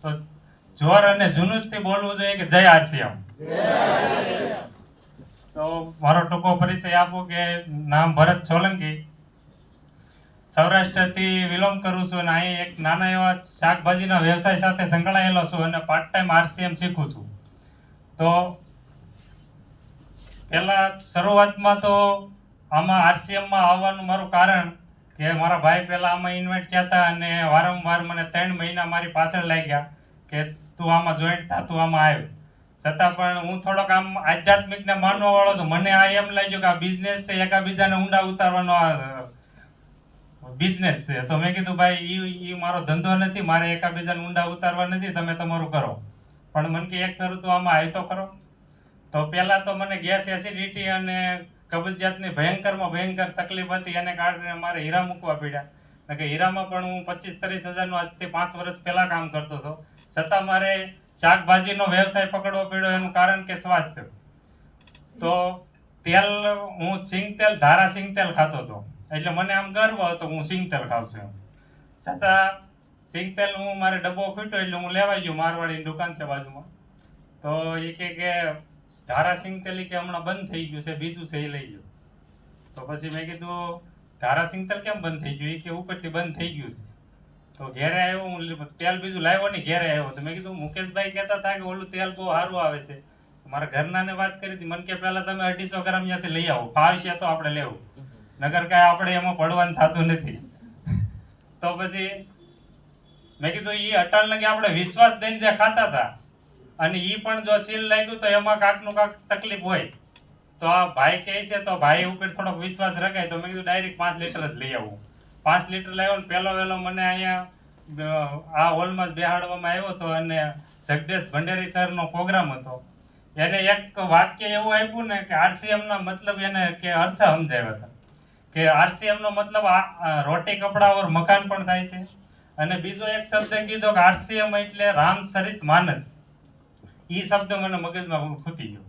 તો જોર અને જુનુસથી બોલવું જોઈએ કે જય આરસીએમ. તો મારો ટૂંકો પરિચય આપું કે નામ ભરત સોલંકી, સૌરાષ્ટ્રથી વિલોમ કરું છું અને અહીં એક નાના એવા શાકભાજીના વ્યવસાય સાથે સંકળાયેલો છું અને પાર્ટ ટાઈમ આરસીએમ શીખું છું. તો પહેલા શરૂઆતમાં તો આમાં આરસીએમમાં આવવાનું મારું કારણ કે મારા ભાઈ પહેલા આમાં ઇન્વાઇટ થયા હતા અને વારંવાર મને 3 મહિના મારી પાછળ લાગ્યા કે તું આમાં જોઈન્ટ થા, તું આમાં આવ્યો. છતાં પણ હું થોડોક આમ આધ્યાત્મિકને માનવા વાળો તો મને આ એમ લાગ્યું કે આ બિઝનેસ છે, એકાબીજાને ઊંડા ઉતારવાનો આ બિઝનેસ છે. તો મેં કીધું ભાઈ ઈ મારો ધંધો નથી, મારે એકાબીજાને ઊંડા ઉતારવા નથી, તમે તમારું કરો. પણ મને કે એક કરું તો આમાં આવી તો કરો. તો પહેલા તો મને ગેસ એસિડિટી અને કબજિયાતની ભયંકર તકલીફ હતી, એને કારણે મારે હીરા મૂકવા પડ્યા. કે હીરામાં પણ હું 25-30 હજારનું આજથી 5 વર્ષ પહેલા કામ કરતો હતો, છતાં મારે શાકભાજીનો વ્યવસાય પકડવો પડ્યો. એનું કારણ કે સ્વાસ્થ્ય. તો તેલ હું સિંગ તેલ, ધારા સિંગ તેલ ખાતો હતો, એટલે મને આમ ગર્વ હતો હું સિંગ તેલ ખાઉં છું. છતાં સિંગ તેલ હું મારે ડબ્બો ખૂટ્યો એટલે હું લેવાઈ ગયો, મારવાડીની દુકાન છે બાજુમાં. તો એ કે ધારા સિંગ તેલ કે હમણાં બંધ થઈ ગયું છે, બીજું છે એ લઈ ગયો. તો પછી મેં કીધું ધારા સિંગ તેલ કેમ બંધ થઈ ગયું? એ કે ઉપરથી બંધ થઈ ગયું છે. તો ઘેરે આવ્યો, હું તેલ બીજું લાવ્યો નહીં, ઘેરે આવ્યો તો મેં કીધું મુકેશભાઈ કહેતા હતા કે ઓલું તેલ બહુ સારું આવે છે. મારા ઘરનાને વાત કરી હતી, મને કે પહેલા તમે 250 ગ્રામ ત્યાંથી લઈ આવો, ફાવશે તો આપણે લેવું, નગર કાંઈ આપણે એમાં પડવાનું થતું નથી. તો પછી મેં કીધું એ અટાલ લગી આપણે વિશ્વાસ દઈને જે ખાતા હતા અને એ પણ જો સીલ લાગ્યું તો એમાં કાંકનું કાંક તકલીફ હોય. તો આ ભાઈ કહે છે તો ભાઈ ઉપર થોડોક વિશ્વાસ રખાય. તો મેં કીધું ડાયરેક્ટ 5 લીટર જ લઈ આવું. 5 લીટર લાવ્યો ને પહેલો વહેલો મને અહીંયા આ હોલમાં જ બેહાડવામાં આવ્યો હતો અને જગદેશ ભંડેરી સરનો પ્રોગ્રામ હતો. એને એક વાક્ય એવું આપ્યું ને કે આરસીએમના મતલબ એને કે અર્થ સમજાવ્યા હતા કે આરસીએમનો મતલબ રોટી કપડા ઓર મકાન પણ થાય છે. અને બીજો એક શબ્દ કીધો કે આરસીએમ એટલે રામચરિત માનસ. એ શબ્દ મને મગજમાં ખૂટી ગયો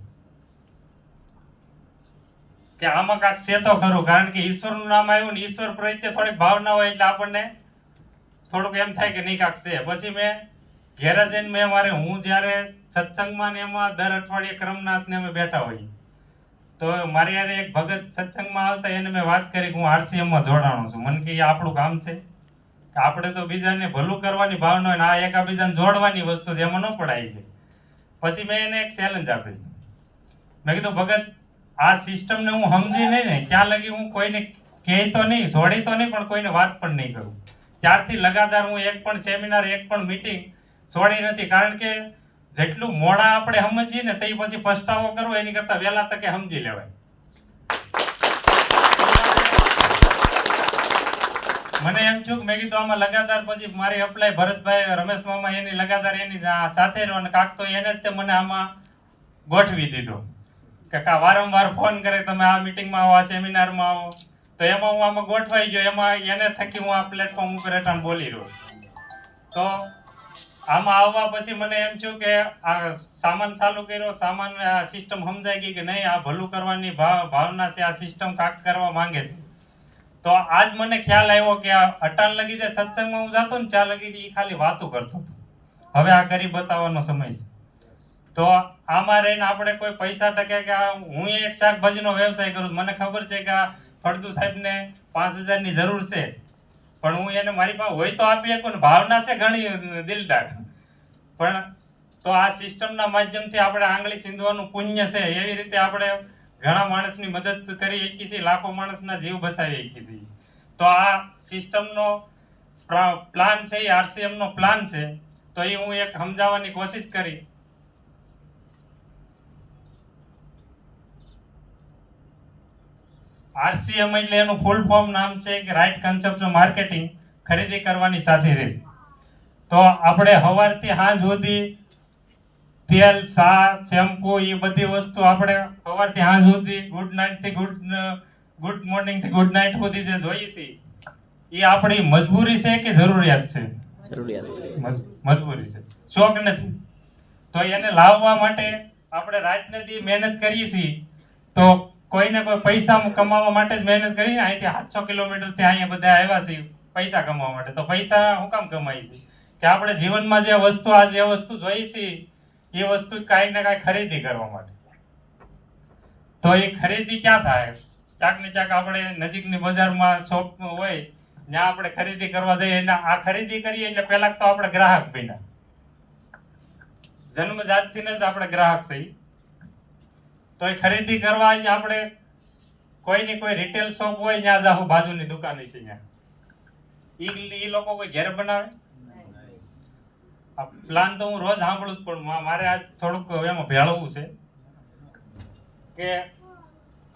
કે આમાં કાંક છે તો ખરું, કારણ કે ઈશ્વરનું નામ આવ્યું ને ઈશ્વર પ્રત્યે થોડીક ભાવના હોય એટલે આપણને થોડુંક એમ થાય કે નહીં કાંક છે. પછી મેં ઘેરે જઈને હું જ્યારે સત્સંગમાં ને એમાં દર અઠવાડિયે ક્રમનાથને અમે બેઠા હોઈએ તો મારી યારે એક ભગત સત્સંગમાં આવતા, એને મેં વાત કરી કે હું આરસીએમમાં જોડાણો છું. મને કે આપણું કામ છે કે આપણે તો બીજાને ભલું કરવાની ભાવના હોય ને આ એકાબીજાને જોડવાની વસ્તુ છે, એમાં ન પડાય ગઈ. પછી મેં એને એક ચેલેન્જ આપી. મેં કીધું ભગત આ સિસ્ટમને હું સમજી નહીં ને ક્યાં લગી હું કોઈને કહે તો નહીં, જોડી તો નહીં, પણ કોઈને વાત પણ નહીં કરું. ત્યારથી લગાતાર હું એક પણ સેમિનાર, એક પણ મીટિંગ છોડી નથી. કારણ કે જેટલું મોડા આપણે સમજીએ ને તે પછી પસ્તાવો કરવો એની કરતા વહેલા તકે સમજી લેવાય. મને એમ થયું કે મેં કીધું આમાં લગાતાર પછી મારી અપ્લાય ભરતભાઈ, રમેશ મામા એની લગાતાર એની સાથે રહ્યો અને કાક તો એને જ તે મને આમાં ગોઠવી દીધો કે વારંવાર ફોન કરે તમે આ મિટિંગમાં આવો, આ સેમિનારમાં આવો. તો એમાં હું આમાં ગોઠવાઈ ગયો. એમાં એને થકી હું આ પ્લેટફોર્મ ઉપર હેઠળ બોલી રહ્યો. તો આમાં આવવા પછી મને એમ થયું કે આ સામાન ચાલુ કર્યો, સામાન આ સિસ્ટમ સમજાઈ ગઈ કે નહીં આ ભલું કરવાની ભાવના છે, આ સિસ્ટમ કાંક કરવા માંગે છે. તો આજ મને ખ્યાલ આવ્યો કે આ અટાલ લગી જે સત્સંગમાં હું જતો ને ત્યાં લગી એ ખાલી વાતો કરતો હતો, હવે આ કરી બતાવવાનો સમય છે. તો આમાં રહીને આપણે કોઈ પૈસા ટકે કે હું એક શાકભાજીનો વ્યવસાય કરું છું, મને ખબર છે કે આ ફળદુ સાહેબને 5000ની જરૂર છે, પણ હું એને મારી પાસે હોય તો આપી શકું ને, ભાવના છે ઘણી દિલદાર. પણ તો આ સિસ્ટમના માધ્યમથી આપણે આંગળી સીંધવાનું પુણ્ય છે, એવી રીતે આપણે ઘણા માણસની મદદ કરી શકીએ છીએ, લાખો માણસના જીવ બચાવી શકીએ છીએ. તો આ સિસ્ટમનો પ્લાન છે, એ આરસીએમનો પ્લાન છે. તો એ હું એક સમજાવવાની કોશિશ કરી. આરસીએમ એટલે એનું ફૂલ ફોર્મ નામ છે કે રાઈટ કન્સેપ્ટ માર્કેટિંગ, ખરીદી કરવાની સાચી રીત. તો આપણે સવારથી સાંજ સુધી તેલ, ચા, શેમ્પુ એ બધી વસ્તુ આપણે સવારથી સાંજ સુધી ગુડ નાઇટ થી ગુડ મોર્નિંગ થી ગુડ નાઇટ સુધી જે જોઈએ છીએ એ આપણી મજબૂરી છે કે જરૂરિયાત છે? મજબૂરી છે, શોખ નથી. તો એને લાવવા માટે આપણે રાતને દી મહેનત કરીએ છીએ. તો કોઈને કોઈ પૈસા કમાવા માટે જ મહેનત કરીને અહીંથી 700 કિલોમીટર થી અહીંયા બધા આવ્યા છે પૈસા કમાવા માટે. તો પૈસા હું કામ કમાઈ છે? કે આપણે જીવનમાં જે વસ્તુ જોઈએ છે એ વસ્તુ કાંઈક ને કાંઈક ખરીદી કરવા માટે. તો એ ખરીદી ક્યાં થાય? ક્યાંક ને ક્યાંક આપણે નજીકની બજારમાં શોપ હોય જ્યાં આપણે ખરીદી કરવા જઈએ, અને આ ખરીદી કરીએ એટલે પહેલા તો આપણે ગ્રાહક બન્યા. જન્મજાતથી જ આપણે ગ્રાહક છીએ. તો એ ખરીદી કરવા આપણે કોઈની કોઈ રિટેલ શોપ હોય ત્યાં જાહું, બાજુની દુકાન છે ત્યાં. ઈ લોકો કોઈ ઘેર બનાવે? આ પ્લાન તો હું રોજ સાંભળું જ, પણ મારે આજ થોડુંક એમાં ભેળવવું છે કે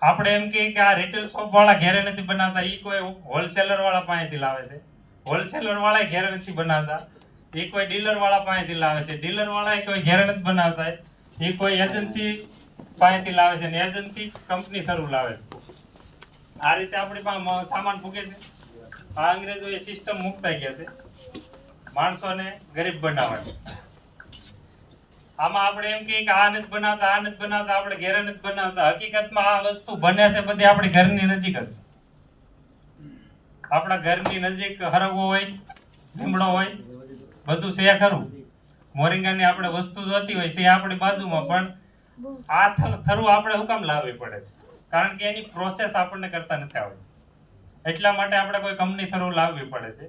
આપણે એમ કે આ રિટેલ શોપ વાળા ઘેરે નથી બનાવતા, ઈ કોઈ હોલસેલર વાળા પાસેથી લાવે છે. હોલસેલર વાળા ઘેરે નથી બનાવતા, એ કોઈ ડીલર વાળા પાસેથી લાવે છે. ડીલર વાળા કોઈ ઘેરે નથી બનાવતા, એ કોઈ એજન્સી પાસેથી લાવે છે, ને એજન્સી કંપની થરું લાવે છે. આ રીતે આપણી પાસે સામાન ફૂગે છે. આ અંગ્રેજો એ સિસ્ટમ મુકતા ગયા છે માણસોને ગરીબ બનાવવાની. આમાં આપણે એમ કહીએ કે આ નથી બનાવતા, આપણે ઘેરે નથી બનાવતા. હકીકતમાં આ વસ્તુ બને છે બધી આપણી ઘરની નજીક જ. આપણા ઘરની નજીક હરગવો હોય, લીમડો હોય, બધું છે ખરું. મોરિંગાની આપણે વસ્તુ જોતી હોય છે આપણી બાજુમાં, પણ આ થરું આપણે શું કામ લાવવી પડે છે? કારણ કે એની પ્રોસેસ આપણને કરતા નથી આવડતી. એટલા માટે આપણે કોઈ કંપની થરું લાવવી પડે છે.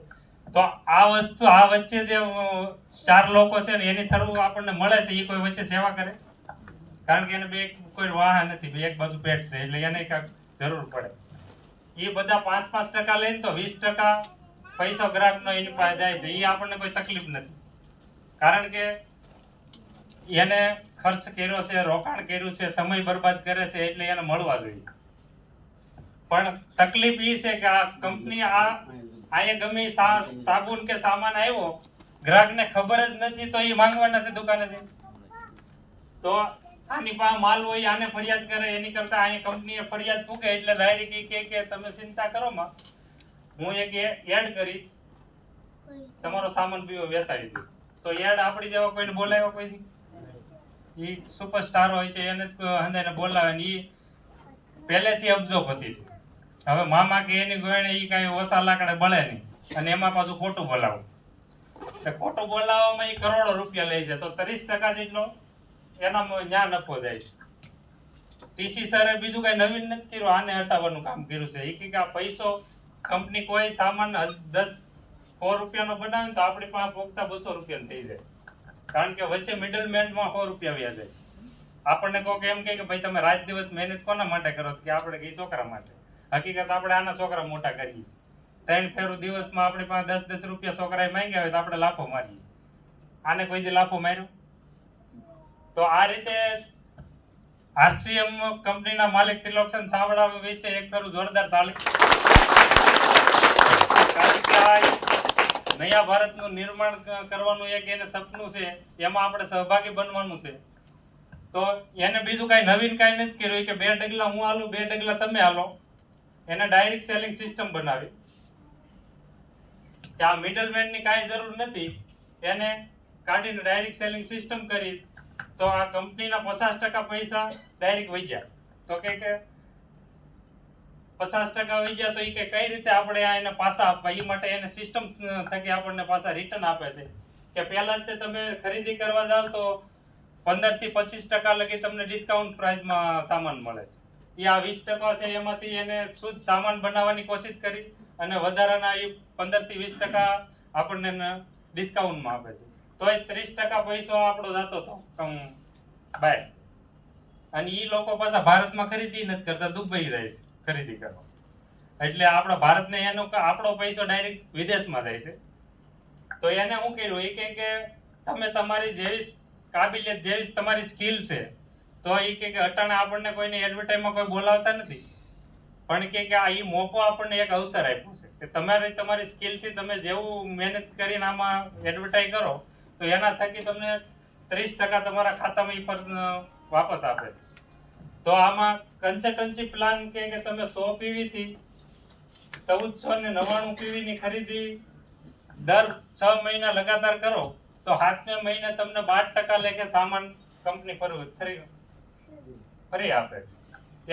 તો આ વસ્તુ આ વચ્ચે જે 4 લોકો છે ને એની થરું આપણને મળે છે, એ કોઈ વચ્ચે સેવા કરે? કારણ કે એને બે કોઈ વાહન નથી, બે એક બાજુ પેટ છે, એટલે એને કાંઈક જરૂર પડે. એ બધા 5-5% લઈને તો 20% પૈસો ગ્રાહકનો એની પાસે જાય છે. એ આપણને કોઈ તકલીફ નથી, કારણ કે એને ખર્ચ કર્યો છે, રોકાણ કર્યું છે, સમય બરબાદ કરે છે, એટલે એને મળવા જોઈએ. પણ તકલીફ એ છે કે આ કંપની અહીંયા ગમે સાબુન કે સામાન આવ્યો, ગ્રાહકને ખબર જ નથી, તો એ માંગવાના છે દુકાને જઈને. તો આની પાસે માલ હોય, આને ફરિયાદ કરે એની કરતા અહીંયા કંપનીએ ફરિયાદ મૂકે એટલે ડાયરેક્ટ કે તમે ચિંતા કરો માં, હું એક એડ કરીશ, તમારો સામાન વેચાવી દઉં. તો એડ આપણી જેવા કોઈને બોલાવ્યો કોઈ? એ સુપરસ્ટાર હોય છે એને જ હંધાઈને બોલાવે, ને એ પહેલેથી અબજોપતિ છે. હવે મામા કે એની ગોયણે એ કાંઈ ઓછા લાકડે બળે નહીં, અને એમાં પાછું ખોટું બોલાવું. ખોટું બોલાવવામાં એ કરોડો રૂપિયા લે છે, તો 30% જેટલો એના ન્યા નફો જાય છે. ટીસી સરે બીજું કઈ નવીન નથી કર્યું, આને હટાવવાનું કામ કર્યું છે. એ કે આ પૈસો કંપની કોઈ સામાન 100 રૂપિયાનો બનાવે તો આપણી પાસે પોગતા 200 રૂપિયા થઈ જાય, કારણ કે વચ્ચે મિડલમેનમાં 100 રૂપિયા વ્યાજ જાય. આપણને કોક એમ કે ભાઈ તમે રાત દિવસ મહેનત કોના માટે કરો? કે આપણે કઈ છોકરા માટે. હકીકત આપણે આના છોકરા મોટા કરીએ છીએ. 3 ફેરું દિવસમાં આપણી પાસે 10-10 રૂપિયા છોકરાએ માંગ્યા હોય તો આપણે લાફો મારીએ. આને કોઈ દી લાફો માર્યો? તો આ રીતે આરસીએમ કંપનીના માલિક ત્રિલોકચંદ છાબડા વિશે એક ફેરું જોરદાર તાળી. કારણ કે આ નયા ભારતનું નિર્માણ કરવાનું એક એને સપનું છે, એમાં આપણે સહભાગી બનવાનું છે. તો એને બીજું કાંઈ નવીન કાંઈ નથી કર્યું કે 2 ડગલા હું હાલું 2 ડગલા તમે હાલો. એને ડાયરેક્ટ સેલિંગ સિસ્ટમ બનાવી કે આ મિડલમેનની કાંઈ જરૂર નથી, એને કાઢીને ડાયરેક્ટ સેલિંગ સિસ્ટમ કરી. તો આ કંપનીના 50% પૈસા ડાયરેક્ટ વહી ગયા. તો કે 50% વહી ગયા, તો એ કઈ રીતે આપણે આ એને પાછા આપવા, એ માટે એને સિસ્ટમ થકી આપણને પાછા રિટર્ન આપે છે. કે પહેલા જ તમે ખરીદી કરવા જાવ તો 15 થી 25% લગી તમને ડિસ્કાઉન્ટ પ્રાઇસમાં સામાન મળે છે. એ આ 20% છે એમાંથી એને શુદ્ધ સામાન બનાવવાની કોશિશ કરી, અને વધારાના એ 15 થી 20% આપણને ડિસ્કાઉન્ટમાં આપે છે. તો એ 30% પૈસો આપણો જતો હતો બહાર. અને એ લોકો પાછા ભારતમાં ખરીદી નથી કરતા, દુબઈ જાય છે ખરીદી કરવા. એટલે આપણા ભારતને એનો આપણો પૈસો ડાયરેક્ટ વિદેશમાં જાય છે. તો એને શું કર્યું, એ કે તમે તમારી જેવી કાબિલિયત, જેવી તમારી સ્કિલ છે, તો એ કે અટાણે આપણને કોઈને એડવર્ટાઈઝમાં કોઈ બોલાવતા નથી, પણ કે આ એ મોકો આપણને એક અવસર આપ્યો છે કે તમારી સ્કિલથી તમે જેવું મહેનત કરીને આમાં એડવર્ટાઈઝ કરો, તો એના થકી તમને 30% તમારા ખાતામાં એ પર વાપસ આપે છે. તો આમાં કન્સલ્ટન્સી પ્લાન કે તમે 100 PV થી 1499 PV ની ખરીદી દર 6 મહિના લગાતાર કરો તો 7મે મહિને તમને 12% લેખે સામાન કંપની ફરી આપે છે.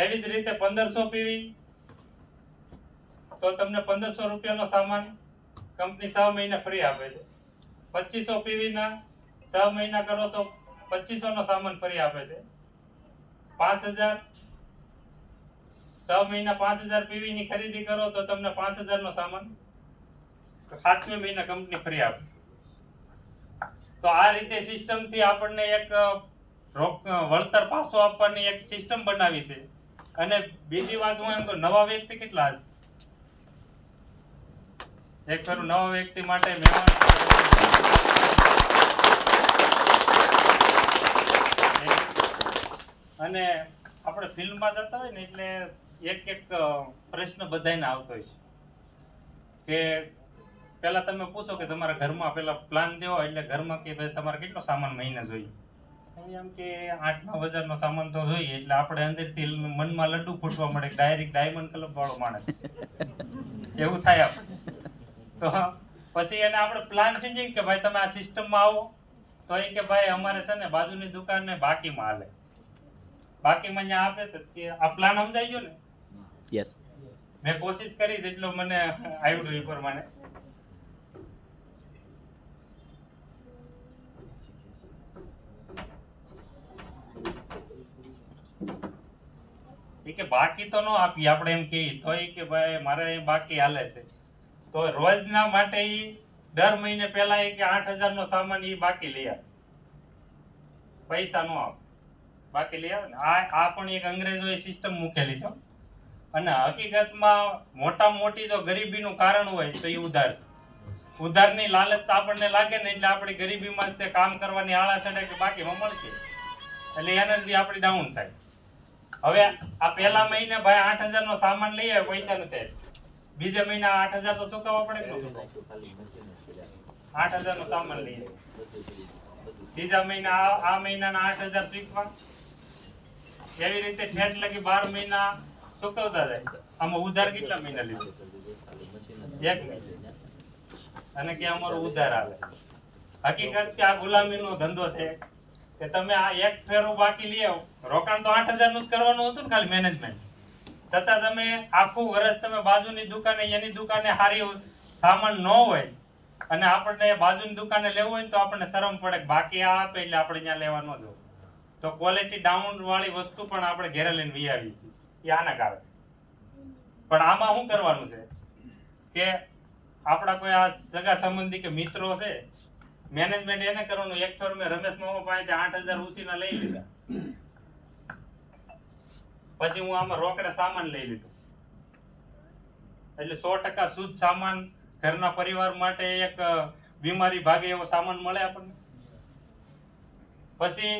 એવી જ રીતે 1500 PV તો તમને 1500 રૂપિયાનો સામાન કંપની 6 મહિને ફ્રી આપે છે. 2500 પીવી ના 6 મહિના કરો તો 2500 નો સામાન ફરી આપે છે. 5000 6 મહિના 5000 પીવી ની ખરીદી કરો તો તમને 5000 નો સામાન 7મે મહિના કંપની ફ્રી આપે. તો આ રીતે સિસ્ટમ થી આપણને એક વળતર પાછો આપવાની એક સિસ્ટમ બનાવી છે. અને બીજી વાત હું એમ તો નવા વ્યક્તિ કેટલા હશે? એક ફેરું નવા વ્યક્તિ માટે મહેમાન અને આપણે ફિલ્મમાં જતા હોય ને એટલે એક પ્રશ્ન બધાને આવતો હોય છે કે પેલા તમે પૂછો કે તમારા ઘરમાં પેલા પ્લાન દેવો એટલે ઘરમાં કે ભાઈ તમારે કેટલો સામાન મહિને જોઈએ? એમ કે 8-9 હજાર નો સામાન તો જોઈએ. એટલે આપણે અંદરથી મનમાં લડ્ડુ ફૂટવા મળે, ડાયરેક્ટ ડાયમંડ ક્લબ વાળો માણસ એવું થાય આપણે. તો પછી એને આપણે પ્લાન ચેન્જિંગ કે ભાઈ તમે આ સિસ્ટમમાં આવો તો એ કે ભાઈ અમારે છે ને બાજુની દુકાનને બાકીમાં હાલે. બાકીમાં ત્યાં આપે તો કે આ પ્લાન સમજાઈ ગયો ને? યસ. મેં કોશિશ કરી જેટલો મને આવડ્યું એ પ્રમાણે. કે બાકી તો ન આપીએ આપણે એમ કહીએ તો કે ભાઈ મારે બાકી હાલે છે તો રોજના માટે દર મહિને પહેલા કે 8000 નો સામાન બાકી લઈ આવે. પૈસા નો આપે, બાકી લઈ આવે ને. આ પણ એક અંગ્રેજોએ સિસ્ટમ મૂકેલી છે. અને હકીકતમાં મોટામાં મોટી જો ગરીબીનું કારણ હોય તો એ ઉધાર છે. ઉધારની લાલચ આપણને લાગે ને એટલે આપણી ગરીબીમાં તે કામ કરવાની આળા ચડે કે બાકીમાં મળશે એટલે એનર્જી આપણી ડાઉન થાય. હવે આ પહેલા મહિને ભાઈ 8000 નો સામાન લઈ આવે, પૈસા નથી, બીજા મહિના 8000 તો ચૂકવવા પડે ને. 8000 નો સામાન લઈ આવે, બીજા મહિના આ મહિનાના 8000 ચૂકવા, એવી રીતે ઠેઠ લગી 12 મહિના ચૂકવતા જાય. આમાં ઉધાર કેટલા મહિના લીધો? 1 મહિના. અને કે અમારો ઉધાર હાલે. હકીકત કે આ ગુલામીનો ધંધો છે કે તમે આ એક ફેરો બાકી લઈ આવો. રોકાણ તો 8000 નું જ કરવાનું હતું ને ખાલી મેનેજમેન્ટ. છતાં તમે આખું વર્ષ તમે બાજુની દુકાને એની દુકાને હારી સામાન ન હોય અને આપણને બાજુની દુકાને લેવું હોય તો આપણને શરમ પડે કે બાકી આ આપે એટલે આપણે ત્યાં લેવા ન જવું. તો ક્વોલિટી ડાઉન વાળી વસ્તુ પણ આપણે ઘરે લઈને વી આવી છીએ. એ આના કારણે. પણ આમાં શું કરવાનું છે કે આપણા કોઈ આ સગા સંબંધી કે મિત્રો છે, મેનેજમેન્ટ એને કરવાનું. એક ફેર મેં રમેશ મામા પાસે 8000 ઉસીના લઈ લીધા, પછી હું આમાં રોકડે સામાન લઈ લીધો એટલે 100% શુદ્ધ સામાન ઘરના પરિવાર માટે એક બીમારી ભાગે એવો સામાન મળે આપણને. પછી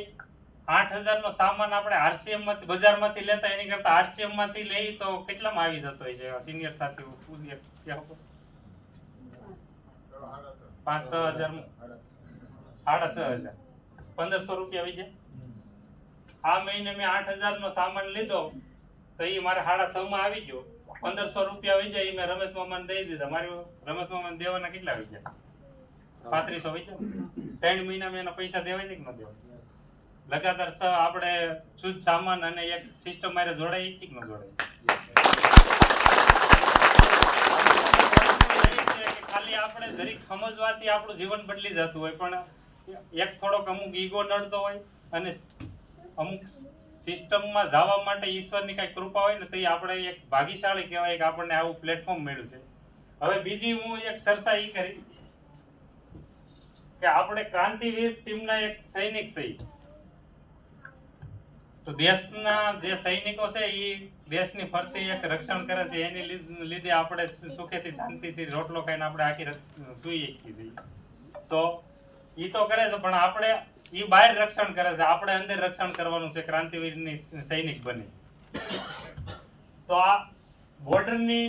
8000 નો સામાન આપણે આરસીએમ માંથી બજારમાંથી લેતા એની કરતા આરસીએમ માંથી લઈ તો કેટલામાં આવી જતો હોય છે? સિનિયર સાથી 5-6 હજાર, 6.5 હજાર, 1500 રૂપિયા આવી જાય. આ મહિને મેં 8000 નો સામાન લીધો તો એ મારે 6.5 માં આવી ગયો. 1500 રૂપિયા આવી જાય. મેં રમેશ મામાને દઈ દીધા. મારી રમેશ મામાને દેવાના કેટલા આવી ગયા? 3500 આવી જાય. 3 મહિના મેં એના પૈસા દેવાય છે કે ન દેવાય? લગાતાર આપણે શુદ્ધ સામાન અને એક સિસ્ટમ મારે જોડાય કે ન જોડાય? ખાલી આપણે જરીક સમજવાથી આપણું જીવન બદલી જતું હોય, પણ એક થોડોક અમુક ઈગો નડતો હોય અને અમુક સિસ્ટમમાં જવા માટે ઈશ્વરની કઈ કૃપા હોય ને તો આપણે એક ભાગ્યશાળી કહેવાય કે આપણને આવું પ્લેટફોર્મ મળ્યું છે. હવે બીજી હું એક ચર્ચા એ કરીશ કે આપણે ક્રાંતિવીર ટીમના એક સૈનિક છે. તો દેશના જે સૈનિકો છે એ દેશની ફરતી એક રક્ષણ કરે છે. એની લીધે આપણે સુખેથી શાંતિથી રોટલો ખાઈને આપણે આખી સુઈ શકીએ છીએ. તો ઈ તો કરે છે, પણ આપણે ઈ બહાર રક્ષણ કરે છે, આપણે અંદર રક્ષણ કરવાનું છે. ક્રાંતિવીરની સૈનિક બની તો આ બોર્ડરની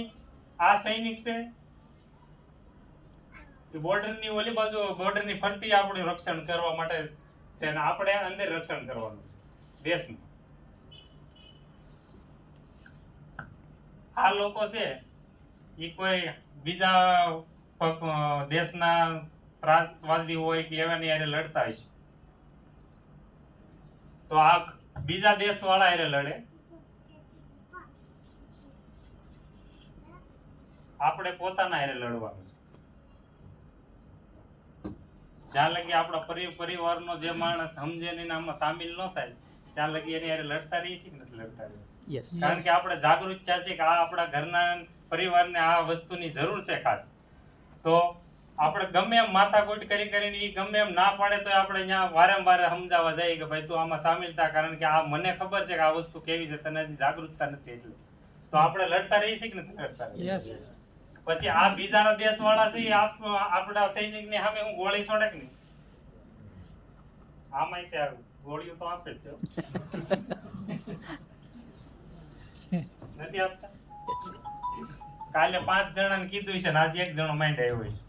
આ સૈનિક છે, બોર્ડરની ઓલી બાજુ બોર્ડરની ફરતી આપણું રક્ષણ કરવા માટે છે અને આપણે અંદર રક્ષણ કરવાનું છે દેશનું. આ લોકો છે એ કોઈ બીજા દેશના ત્રાસવાદી હોય કે એવાની હારે લડતા હશે તો આ બીજા દેશ વાળા હારે લડે. આપણે પોતાના હારે લડવાનું છે. જ્યાં લગી આપણા પરિવારનો જે માણસ સમજે ને આમાં સામેલ ન થાય ત્યાં લગી એની હારે લડતા રહીએ છીએ કે નથી લડતા રહીએ? કારણ કે આપણે જાગૃત થયા છે કે આ આપણા ઘરના પરિવારને આ વસ્તુની જરૂર છે ખાસ. તો આપણે ગમે એમ માથાકૂટ કરીને એ ગમે એમ ના પાડે તો આપણે ત્યાં વારંવાર સમજાવવા જઈએ કે ભાઈ તું આમાં સામેલ થા, કારણ કે આ મને ખબર છે કે આ વસ્તુ કેવી છે, તને હજી જાગૃતતા નથી એટલે. તો આપણે લડતા રહીએ છીએ કે નથી લડતા? પછી આ બીજાના દેશવાળા છે આપણા સૈનિકની સામે હું ગોળી છોડે કે નહીં? આમાં ત્યાં ગોળીઓ તો આપે છે, નથી આપતા? કાલે 5 જણાને કીધું છે ને આજે 1 જણો માઇન્ડ આવ્યો છે,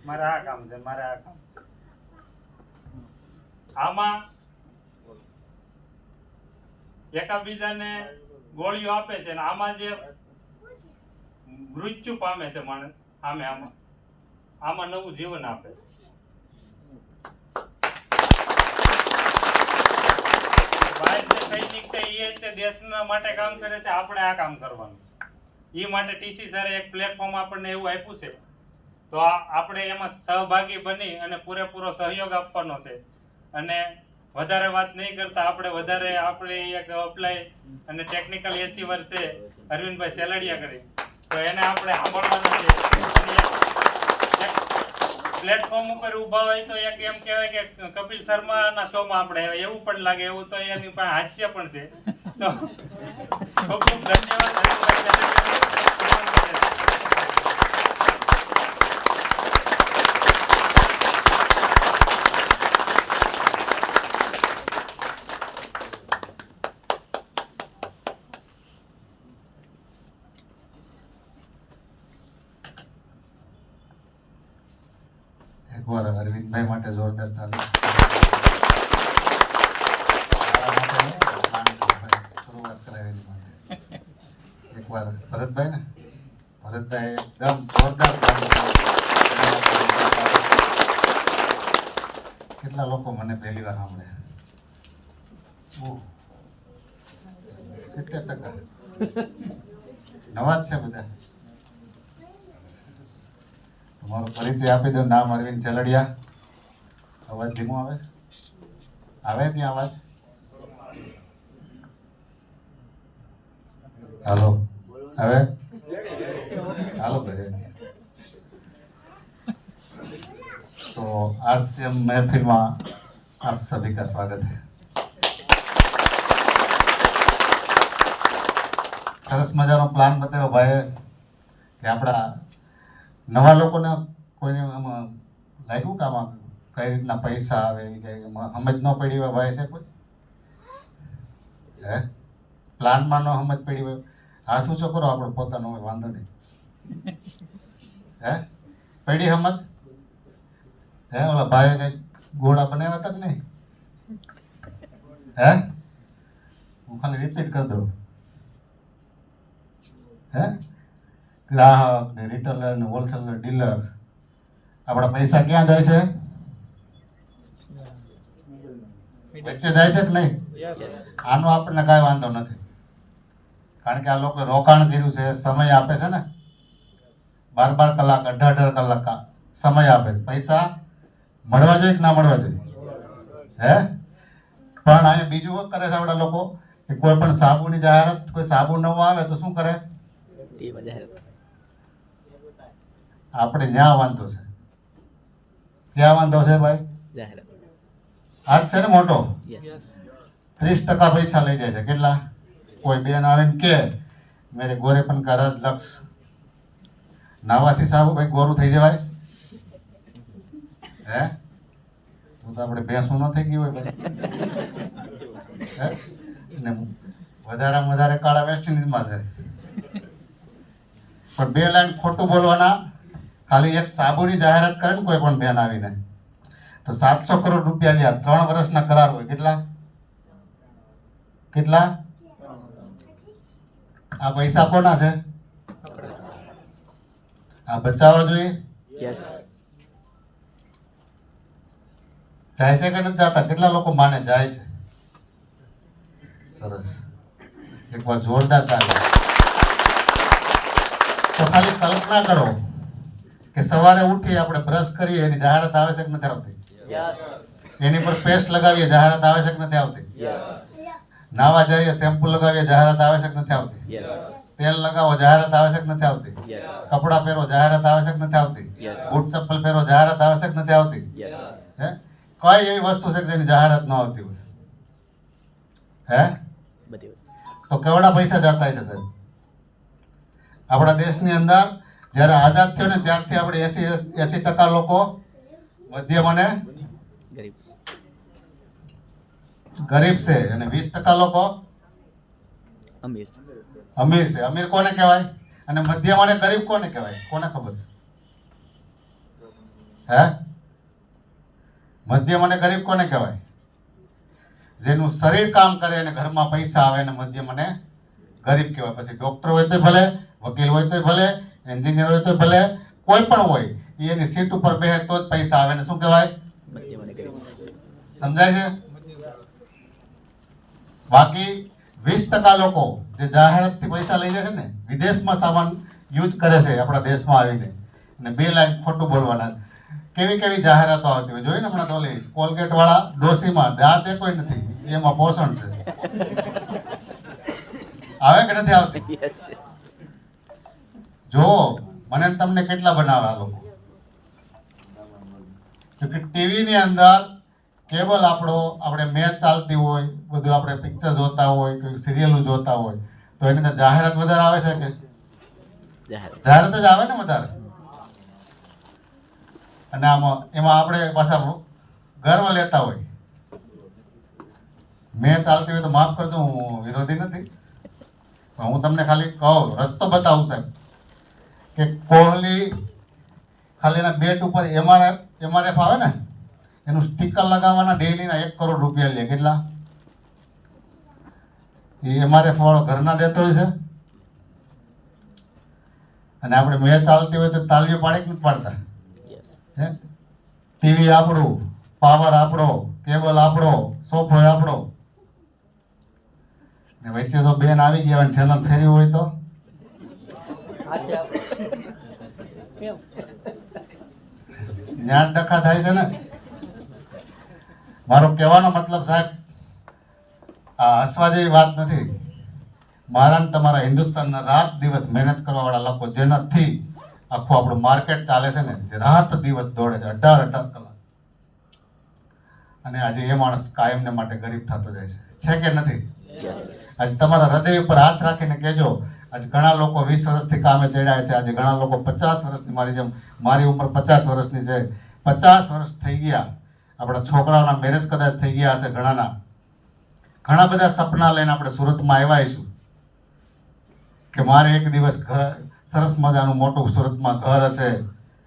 મારે આ કામ છે, મારે આ કામ છે. આમાં એકાબીજાને ગોળીઓ આપે છે ને આમાં જે મૃત્યુ પામે છે માણસ આમાં નવું જીવન આપે છે. બહાર જે સૈનિક છે એ તે દેશના માટે કામ કરે છે, આપણે આ કામ કરવાનું છે. એ માટે ટીસી સરે એક પ્લેટફોર્મ આપણને એવું આપ્યું છે, તો આપણે એમાં સહભાગી બની અને પૂરેપૂરો સહયોગ આપવાનો છે. અને વધારે વાત નહીં કરતા આપણે એક અપ્લાય અને ટેકનિકલ એસીવર છે અરવિંદભાઈ સેલડિયા કરી, તો એને આપણે સાંભળવાના છે. પ્લેટફોર્મ ઉપર ઊભા હોય તો એક એમ કહેવાય કે કપિલ શર્માના શોમાં આપણે એવું પણ લાગે, એવું તો એની પાસે હાસ્ય પણ છે. તો ખૂબ ખૂબ ધન્યવાદ અરવિંદભાઈ. એકવાર અરવિંદભાઈ માટે જોરદાર તાલી. શરૂઆત કરાવેલી માટે એકવાર ભરતભાઈ એકદમ જોરદાર. કેટલા લોકો મને પહેલી વાર સાંભળે? 70% નવા જ છે બધા. તમારો પરિચય આપી દો. નામ અરવિંદ સેલડિયા. અવાજ ધીમો આવે ત્યાં અવાજ? હાલો હવે હાલો ભાઈ. तो आरसीएम महफिल में आप सभी का स्वागत है. સરસ મજાનો પ્લાન બતાવ્યો ભાઈએ કે આપણા નવા લોકોને કોઈને આમાં લાગ્યું કે આમાં કઈ રીતના પૈસા આવે કે સમજ ન પડી હોય ભાઈ છે કોઈ? હે પ્લાનમાં ન સમજ પડી હોય હાથ ઊંચો કરો, આપણો પોતાનો હોય વાંધો નહીં. હે પડી સમજ? હે ઓલા ભાઈએ કઈ ઘોડા બનાવ્યા હતા કે નહીં? હે હું ખાલી રિપીટ કરી દઉં. હે ગ્રાહક ને રિટેલર ને હોલસેલર ડીલર, આપણા પૈસા ક્યાં જાય છે? વચ્ચે જાય છે કે નહીં? આનો આપણને કાંઈ વાંધો નથી, કારણ કે આ લોકો રોકાણ કર્યું છે, સમય આપે છે ને, 12 કલાક 18 કલાક સમય આપે. પૈસા મળવા જોઈએ કે ના મળવા જોઈએ? હે પણ અહીંયા બીજું કરે છે આપણા લોકો કે કોઈ પણ સાબુની જાહેરાત, કોઈ સાબુ નવો આવે તો શું કરે? આપણે ન્યા વાંધો છે. ક્યાં વાંધો છે ભાઈ? આજ છે ને મોટો 30% પૈસા લઈ જાય છે. કેટલા? કોઈ બેન આવે ને કે મેરે ગોરેપન કા રાજ લક્ષ, નાવાથી સાબુ ભાઈ ગોરું થઈ જવાય? હે તો આપણે ભેંસું ન થઈ ગયું હોય ભાઈ? હે ને વધારેમાં વધારે કાળા વેસ્ટ ઇન્ડિઝમાં છે, પણ 2 લાઈન ખોટું બોલવાના. ખાલી એક સાબુની જાહેરાત કરે ને કોઈ પણ બેન આવીને તો 700 કરોડ રૂપિયા લ્યા. 3 વર્ષના કરાર હોય. કેટલા? આ પૈસા કોના છે? આ બચાવવા જોઈએ. જાય છે કે નથી જાતા? કેટલા લોકો માને જાય છે? સરસ, એકવાર જોરદાર તાળી. તો ખાલી કલ્પના કરો કે સવારે ઉઠી આપણે બ્રશ કરીએ એની જાહેરાત આવે છે કે નથી આવતી? એની પર પેસ્ટ લગાવીએ જાહેરાત આવે છે કે નથી આવતી? નાવા જઈએ શેમ્પુ લગાવીએ જાહેરાત આવે છે કે નથી આવતી? તેલ લગાવો જાહેરાત આવે છે કે નથી આવતી? કપડાં પહેરો જાહેરાત આવે છે કે નથી આવતી? બૂટ ચપ્પલ પહેરો જાહેરાત આવે છે કે નથી આવતી? હે કઈ એવી વસ્તુ છે કે જેની જાહેરાત ન આવતી હોય? હે તો કેવડા પૈસા જતા છે સાહેબ? આપણા દેશની અંદર જ્યારે આઝાદ થયો ને ત્યારથી આપણે 80% લોકો મધ્યમ અને ગરીબ છે અને 20% લોકો અમીર છે. અમીર કોને કહેવાય અને મધ્યમ અને ગરીબ કોને કહેવાય? કોને ખબર છે? હે મધ્યમ અને ગરીબ કોને કહેવાય? જેનું શરીર કામ કરે અને ઘરમાં પૈસા આવે ને મધ્યમ અને ગરીબ કહેવાય. પછી ડોક્ટર હોય તો ભલે, વકીલ હોય તો ભલે, એન્જિનિયર હોય તો ભલે, કોઈ પણ હોય એની સીટ ઉપર બેહે તો જ પૈસા આવે ને શું કહેવાય? સમજાય છે? બાકી 20% લોકો જે જાહેરાતથી પૈસા લઈ જાય છે ને, વિદેશમાં સામાન યુઝ કરે છે આપણા દેશમાં આવીને અને 2 લાઈન ખોટું બોલવાના. કેવી કેવી જાહેરાતો આવતી હોય જોઈને હમણાં તો ઓલી કોલગેટ વાળા ડોસીમાં દાંત એ કોઈ નથી, એમાં પોષણ છે. આવે કે નથી આવતી? જો મને ને તમને કેટલા બનાવે આ લોકો? ટીવી ની અંદર કેબલ આપણે મેચ ચાલતી હોય, બધું આપણે પિક્ચર જોતા હોય, કોઈ સિરિયલ જોતા હોય તો એની અંદર જાહેરાત વધારે આવે છે કે? જાહેરાત જ આવે ને વધારે. અને એમાં આપણે પાછા ગર્વ લેતા હોય. મેચ ચાલતી હોય તો માફ કરજો, હું વિરોધી નથી, હું તમને ખાલી કહું, રસ્તો બતાવું સાહેબ કે કોહલી ખાલી એના બેટ ઉપર MRF આવે ને એનું સ્ટીકર લગાવવાના ડેઈલીના 1 કરોડ રૂપિયા લે. કેટલા? એ MRF વાળો ઘરના દેતો હોય છે. અને આપણે મેચ ચાલતી હોય તો તાલીઓ પાડે કે નથી પાડતા? હે ટીવી આપણું, પાવર આપણો, કેબલ આપણો, સોફો આપણો. ને વચ્ચે તો બેન આવી ગયા અને ચેનલ ફેરવી હોય તો ન્યાજ ડખા થાય છે ને. મારો કહેવાનો મતલબ સાહેબ આ હસવા જેવી વાત નથી. મારા ને તમારા હિન્દુસ્તાનના રાત દિવસ મહેનત કરવા વાળા લોકો જેનાથી આખું આપણું માર્કેટ ચાલે છે ને, જે રાત દિવસ દોડે છે 18 કલાક, અને આજે એ માણસ કાયમને માટે ગરીબ થતો જાય છે કે નથી? આજે તમારા હૃદય ઉપર હાથ રાખીને કહેજો, આજે ઘણા લોકો 20 વર્ષથી કામે ચડ્યા છે, આજે ઘણા લોકો 50 વર્ષની, મારી જેમ મારી ઉંમર 50 વર્ષની છે, 50 વર્ષ થઈ ગયા. આપણા છોકરાઓના મેરેજ કદાચ થઈ ગયા હશે ઘણાના. ઘણા બધા સપના લઈને આપણે સુરતમાં આવ્યા છું કે મારે એક દિવસ સરસ મજાનું મોટું સુરતમાં ઘર હશે,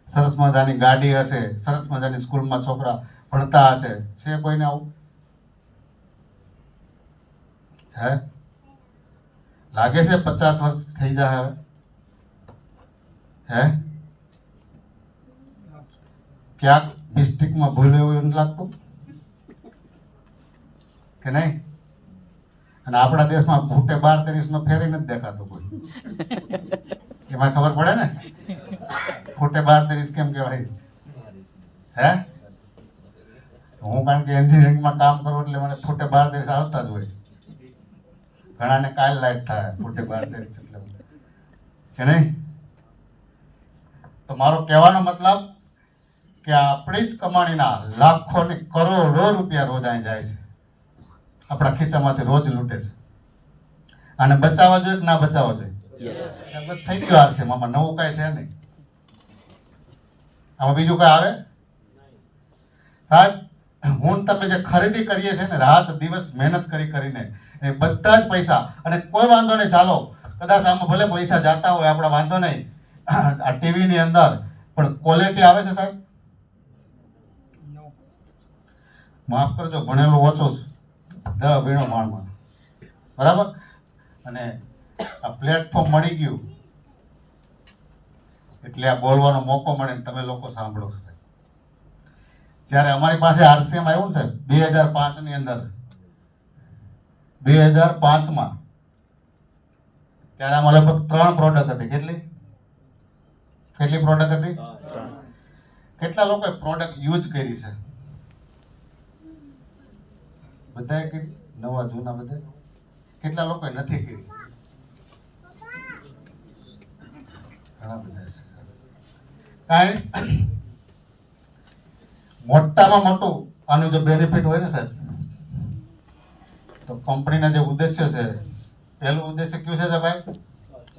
સરસ મજાની ગાડી હશે, સરસ મજાની સ્કૂલમાં છોકરા ભણતા હશે. છે કોઈને આવું? હે લાગે છે 50 વર્ષ થઈ જાય હવે? હે ક્યાંક મિસ્ટેકમાં ભૂલ એવું નથી લાગતું કે નહીં? અને આપણા દેશમાં ભૂટે 12-13 ફેરી નથી દેખાતો કોઈ. એમાં ખબર પડે ને ફૂટે 12-13 કેમ કહેવાય? હે હું કારણ કે એન્જિનિયરિંગમાં કામ કરું એટલે મને ફૂટે 12-13 આવતા જ હોય. ઘણાને કાલ લાઈટ થાય ફૂટે 12-13 એટલે કે નહીં? તો મારો કહેવાનો મતલબ કે આપણી જ કમાણીના લાખો ને કરોડો રૂપિયા રોજ અહીં જાય છે, આપણા ખિસ્સામાંથી રોજ લૂંટે છે. આને બચાવવા જોઈએ કે ના બચાવવા જોઈએ? થઈ ગયો હારશે મામા, નવું કાંઈ છે નહીં. આમાં બીજું કઈ આવે સાહેબ? હું તમે જે ખરીદી કરીએ છીએ ને રાત દિવસ મહેનત કરીને, એ બધા જ પૈસા, અને કોઈ વાંધો નહીં, ચાલો કદાચ આમાં ભલે પૈસા જાતા હોય, આપણે વાંધો નહીં, આ ટીવી ની અંદર પણ ક્વોલિટી આવે છે સાહેબ? માફ કરજો, ભણેલો ઓછો છે, 10 વીણો માણમાં, બરાબર. અને આ પ્લેટફોર્મ મળી ગયું એટલે આ બોલવાનો મોકો મળે ને તમે લોકો સાંભળો છો. જ્યારે અમારી પાસે RCM આવ્યું ને સાહેબ 2005 ની અંદર, 2005માં ત્યારે આમાં લગભગ 3 પ્રોડક્ટ હતી. કેટલી પ્રોડક્ટ હતી? કેટલા લોકોએ પ્રોડક્ટ યુઝ કરી છે? બધાએ કરી, નવા જૂના બધા? કેટલા લોકોએ નથી કરી? ઘણા બધા છે. કાંઈ મોટામાં મોટું આનું જો બેનિફિટ હોય ને સાહેબ, તો કંપનીના જે ઉદ્દેશ્ય છે, પહેલું ઉદ્દેશ્ય કયું છે ભાઈ?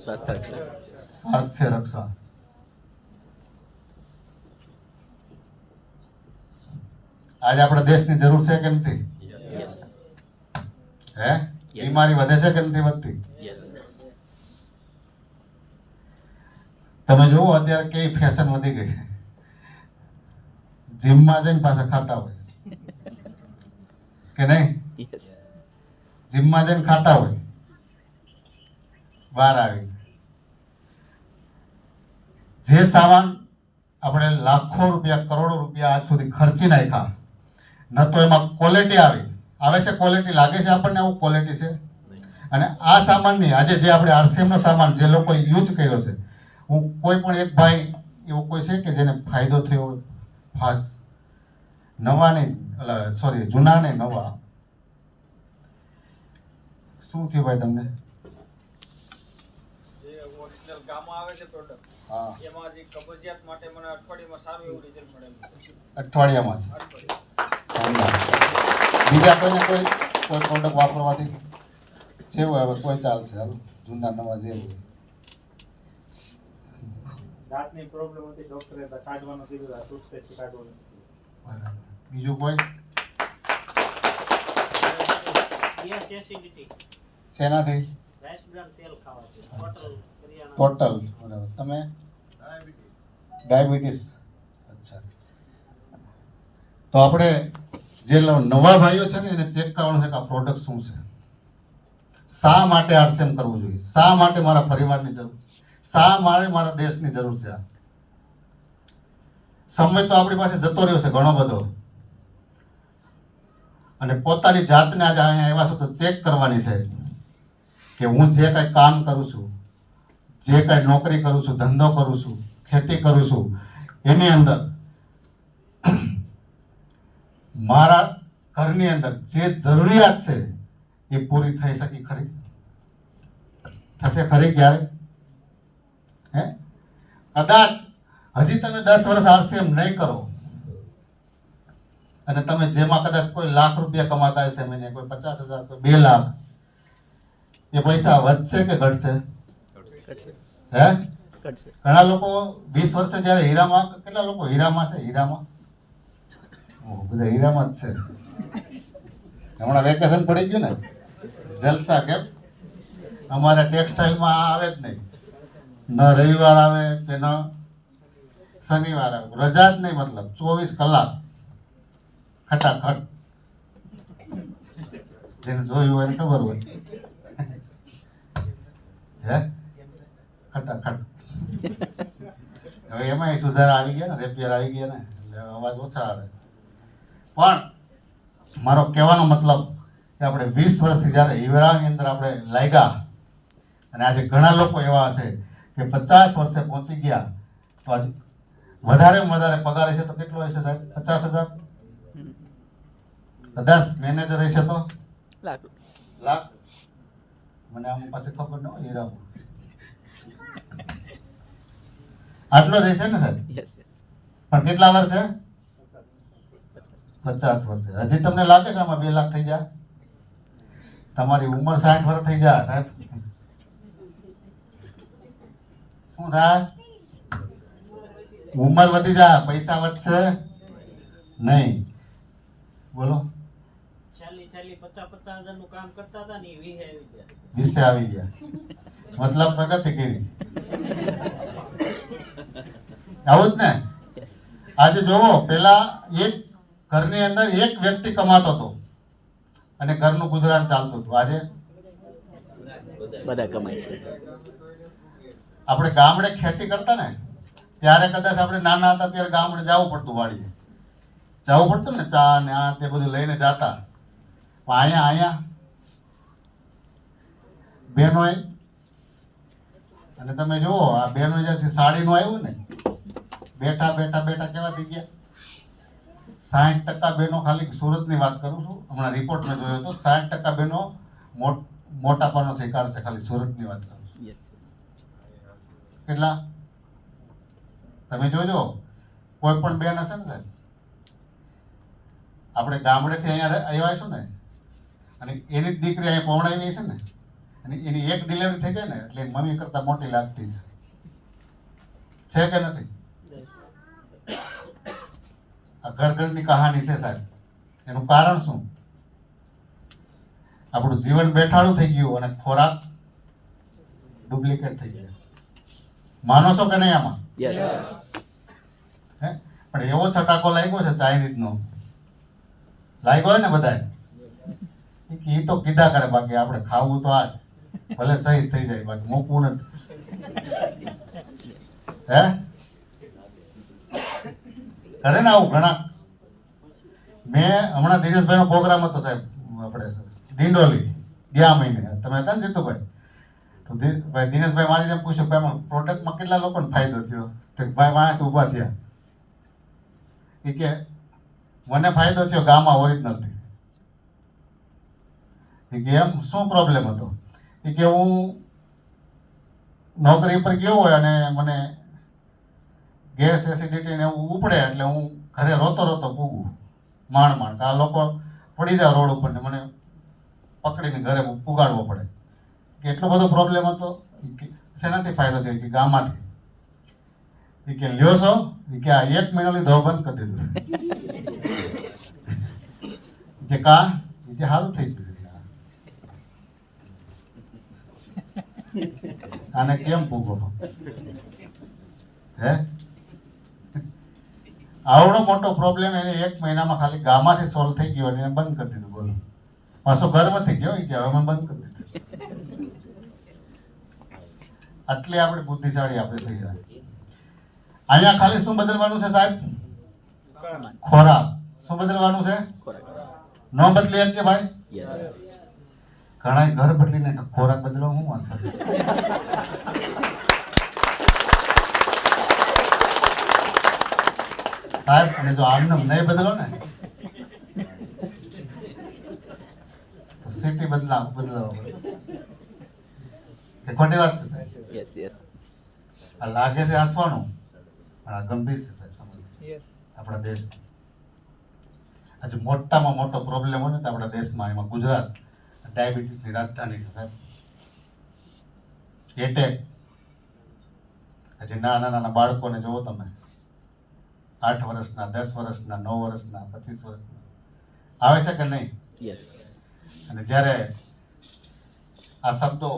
સ્વાસ્થ્ય રક્ષા. આજે આપણા દેશની જરૂર છે કે નથી? હે, બીમારી વધે છે કે નથી વધતી? તમે જુઓ અત્યારે કેવી ફેશન વધી ગઈ છે. જીમમાં જઈને પાછા ખાતા હોય કે નહીં? જીમમાં જઈને ખાતા હોય, બહાર આવી જે સામાન આપણે લાખો રૂપિયા કરોડો રૂપિયા આજ સુધી ખર્ચી નાખ્યા, ન તો એમાં ક્વોલિટી આવે છે, ક્વોલિટી લાગે છે આપણને આવું ક્વોલિટી છે. અને આ સામાનની આજે જે આપણે RCM નો સામાન જે લોકો યુઝ કર્યો છે, હું કોઈ પણ એક ભાઈ એવું કોઈ છે કે જેને ફાયદો થયો હોય? ખાસ નવા નહીં, સોરી જૂના નહીં, નવા. શું થયું ભાઈ તમને? હા, અઠવાડિયામાં જ. બીજા કોઈને કોઈ પ્રોડક્ટ વાપરવાથી જેવું હવે કોઈ ચાલશે? હાલો, જૂના નવા જેવું. દાંતની પ્રોબ્લેમ હતી, ડોક્ટરે કાઢવાનું કીધું, આ ટૂથપેસ્ટ કાઢવાનું. બરાબર. બીજું કોઈ? શેનાથી? ટોટલ. બરાબર. તમે? ડાયાબિટીસ. અચ્છા. તો આપણે જે નવા ભાઈઓ છે ને એને ચેક કરવાનું છે કે આ પ્રોડક્ટ શું છે, શા માટે RCM કરવું જોઈએ, શા માટે મારા પરિવારની જરૂર છે, શા માટે મારા દેશની જરૂર છે. સમય તો આપણી પાસે જતો રહ્યો છે ઘણો બધો, અને પોતાની જાતને આજે અહીંયા આવ્યા છો તો ચેક કરવાની છે કે હું જે કાંઈ કામ કરું છું, જે કાંઈ નોકરી કરું છું, ધંધો કરું છું, ખેતી કરું છું, એની અંદર મારા ઘરની અંદર જે જરૂરિયાત છે એ પૂરી થઈ શકી ખરી? થશે ખરી ક્યારે? હે, કદાચ હજી તમે 10 વર્ષ RCM નહીં કરો અને તમે જેમાં કદાચ કોઈ લાખ રૂપિયા કમાતા હશે મહિને, કોઈ 50,000, કોઈ 2 લાખ, એ પૈસા વધશે કે ઘટશે? હે, ઘણા લોકો 20 વર્ષે જ્યારે હીરામાં, કેટલા લોકો હીરામાં છે? હીરામાં બધા હીરામાં જ છે. હમણાં વેકેશન પડી ગયું ને, જલસા. કેમ? અમારે ટેક્સટાઇલમાં આવે જ નહીં, ન રવિવાર આવે કે ન શનિવાર આવે, રજા જ નહીં. મતલબ 24 કલાક ખટાખટ. જેને જોયું હોય એને ખબર હોય. હે, ખટાખટ. હવે એમાં સુધારા આવી ગયા ને, રેપિયર આવી ગયા ને, એટલે અવાજ ઓછા આવે. પણ મારો કહેવાનો મતલબ કે આપણે 20 વર્ષથી જ્યારે હીરાની અંદર આપણે લાગ્યા, અને આજે ઘણા લોકો એવા હશે કે 50 વર્ષે પહોંચી ગયા, તો આજે વધારેમાં વધારે પગાર હશે તો કેટલો હશે સાહેબ? 50,000. કદાચ મેનેજર હશે તો લાખ. મને આમ પાસે ખબર ન હોય હીરામાં. આટલો જ હશે ને સાહેબ? પણ કેટલા વર્ષે? 50 વર્ષે. હજી તમને લાગે છે આમાં 2 લાખ થઈ જાય? તમારી ઉંમર 60 વર્ષ થઈ જાય સાહેબ. શું થાય? ઉંમર વધી જાય, પૈસા વધશે નહીં. બોલો. 50,000 નું કામ કરતા હતા ને 20 આવી ગયા. મતલબ પ્રગતિ કરી. આવું જ ને. આજે જોવો, પેલા એક ઘરની અંદર એક વ્યક્તિ કમાતો હતો અને ઘરનું ગુજરાન ચાલતું હતું. આજે બધા કમાય છે. આપણે ગામડે ખેતી કરતા ને ત્યારે કદાચ આપણે નાના હતા ત્યારે ગામડે જવું પડતું, વાડીએ જવું પડતું ને, ચા ને આ તે બધું લઈને જતા. અહીંયા બહેનોએ, અને તમે જુઓ આ બહેનો જ્યાંથી સાડીનું આવ્યું ને, બેઠા બેઠા બેઠા કેવા થઈ ગયા? 60% બહેનો, ખાલી સુરતની વાત કરું છું, હમણાં રિપોર્ટ મેં જોયો હતો, 60% બહેનો મોટાપાનો શિકાર છે. ખાલી સુરતની વાત કરું છું. કેટલા તમે જોજો, કોઈ પણ બેન હશે ને સાહેબ, આપણે ગામડેથી અહીંયા આવ્યા છું ને, અને એની જ દીકરી અહીંયા પહોંચાવી છે ને, અને એની એક ડિલિવરી થઈ જાય ને એટલે એની મમ્મી કરતાં મોટી લાગતી છે કે નથી? આ ઘરની કહાની છે સાહેબ. એનું કારણ શું? આપણું જીવન બેઠાડું થઈ ગયું અને ખોરાક ડુપ્લિકેટ થઈ ગયો. માનો છો કે નહીં આમાં? હે પણ એવો છટાકો લાગ્યો છે ચાઇનીઝનો, લાગ્યો હોય ને બધાય, એ તો કીધા કરે, બાકી આપણે ખાવું તો આજ ભલે શહીદ થઈ જાય, બાકી મૂકવું નથી. હે કરે ને આવું ઘણા. મેં હમણાં દિનેશભાઈ નો પ્રોગ્રામ હતો સાહેબ, આપણે ડિંડોલી ગયા મહિને, તમે હતા ને જીતુભાઈ? તો ભાઈ દિનેશભાઈ મારી જેમ પૂછ્યું ભાઈ પ્રોડક્ટમાં કેટલા લોકોને ફાયદો થયો? તો ભાઈ વાંચથી ઊભા થયા. એ કે મને ફાયદો થયો ગામમાં ઓરિજિનલથી. એ કે એમ શું પ્રોબ્લેમ હતો? એ કે હું નોકરી પર ગયો હોય અને મને ગેસ એસિડિટી ને એવું ઉપડે એટલે હું ઘરે રોતો રોતો પૂગું, માંડ આ લોકો પડી જાય રોડ ઉપર ને મને પકડીને ઘરે પુગાડવો પડે. કે એટલો બધો પ્રોબ્લેમ હતો. શેનાથી ફાયદો થયો? કે ગામમાંથી. એ કે લ્યો છો? એ કે આ 1 મહિનો લીધો બંધ કરી દીધું. કે કા? એ કે સારું થઈ ગયું. આને કેમ પૂગો? હે આવડો મોટો પ્રોબ્લેમ એને 1 મહિનામાં ખાલી ગામમાંથી સોલ્વ થઈ ગયો અને એને બંધ કરી દીધું. બોલો, પાછો ગર્વથી ગયો કે હવે મેં બંધ કરી દીધું. આટલી આપણે બુદ્ધિશાળી આપણે થઈ જાય. અહીંયા ખાલી શું બદલવાનું છે સાહેબ? ખોરાક. શું બદલવાનું છે? ન બદલી એમ કે ભાઈ? ઘણા ઘર બદલીને ખોરાક બદલવા શું વાંધો છે? સાહેબ અને જો આમને નહીં બદલો ને તો સિટી બદલાવ કે ખોટી વાત છે સાહેબ? આ લાગે છે હસવાનું, પણ આ ગંભીર છે સાહેબ સમસ્યા આપણા દેશ. આજે મોટામાં મોટો પ્રોબ્લેમ હોય ને તો આપણા દેશમાં, એમાં ગુજરાત ડાયાબિટીસની રાજધાની છે સાહેબ. એટેક. આજે નાના બાળકોને જોવો તમે, 8 વર્ષના, 10 વર્ષના, 9 વર્ષના, 25 વર્ષના આવે છે કે નહીં? અને જ્યારે આ શબ્દો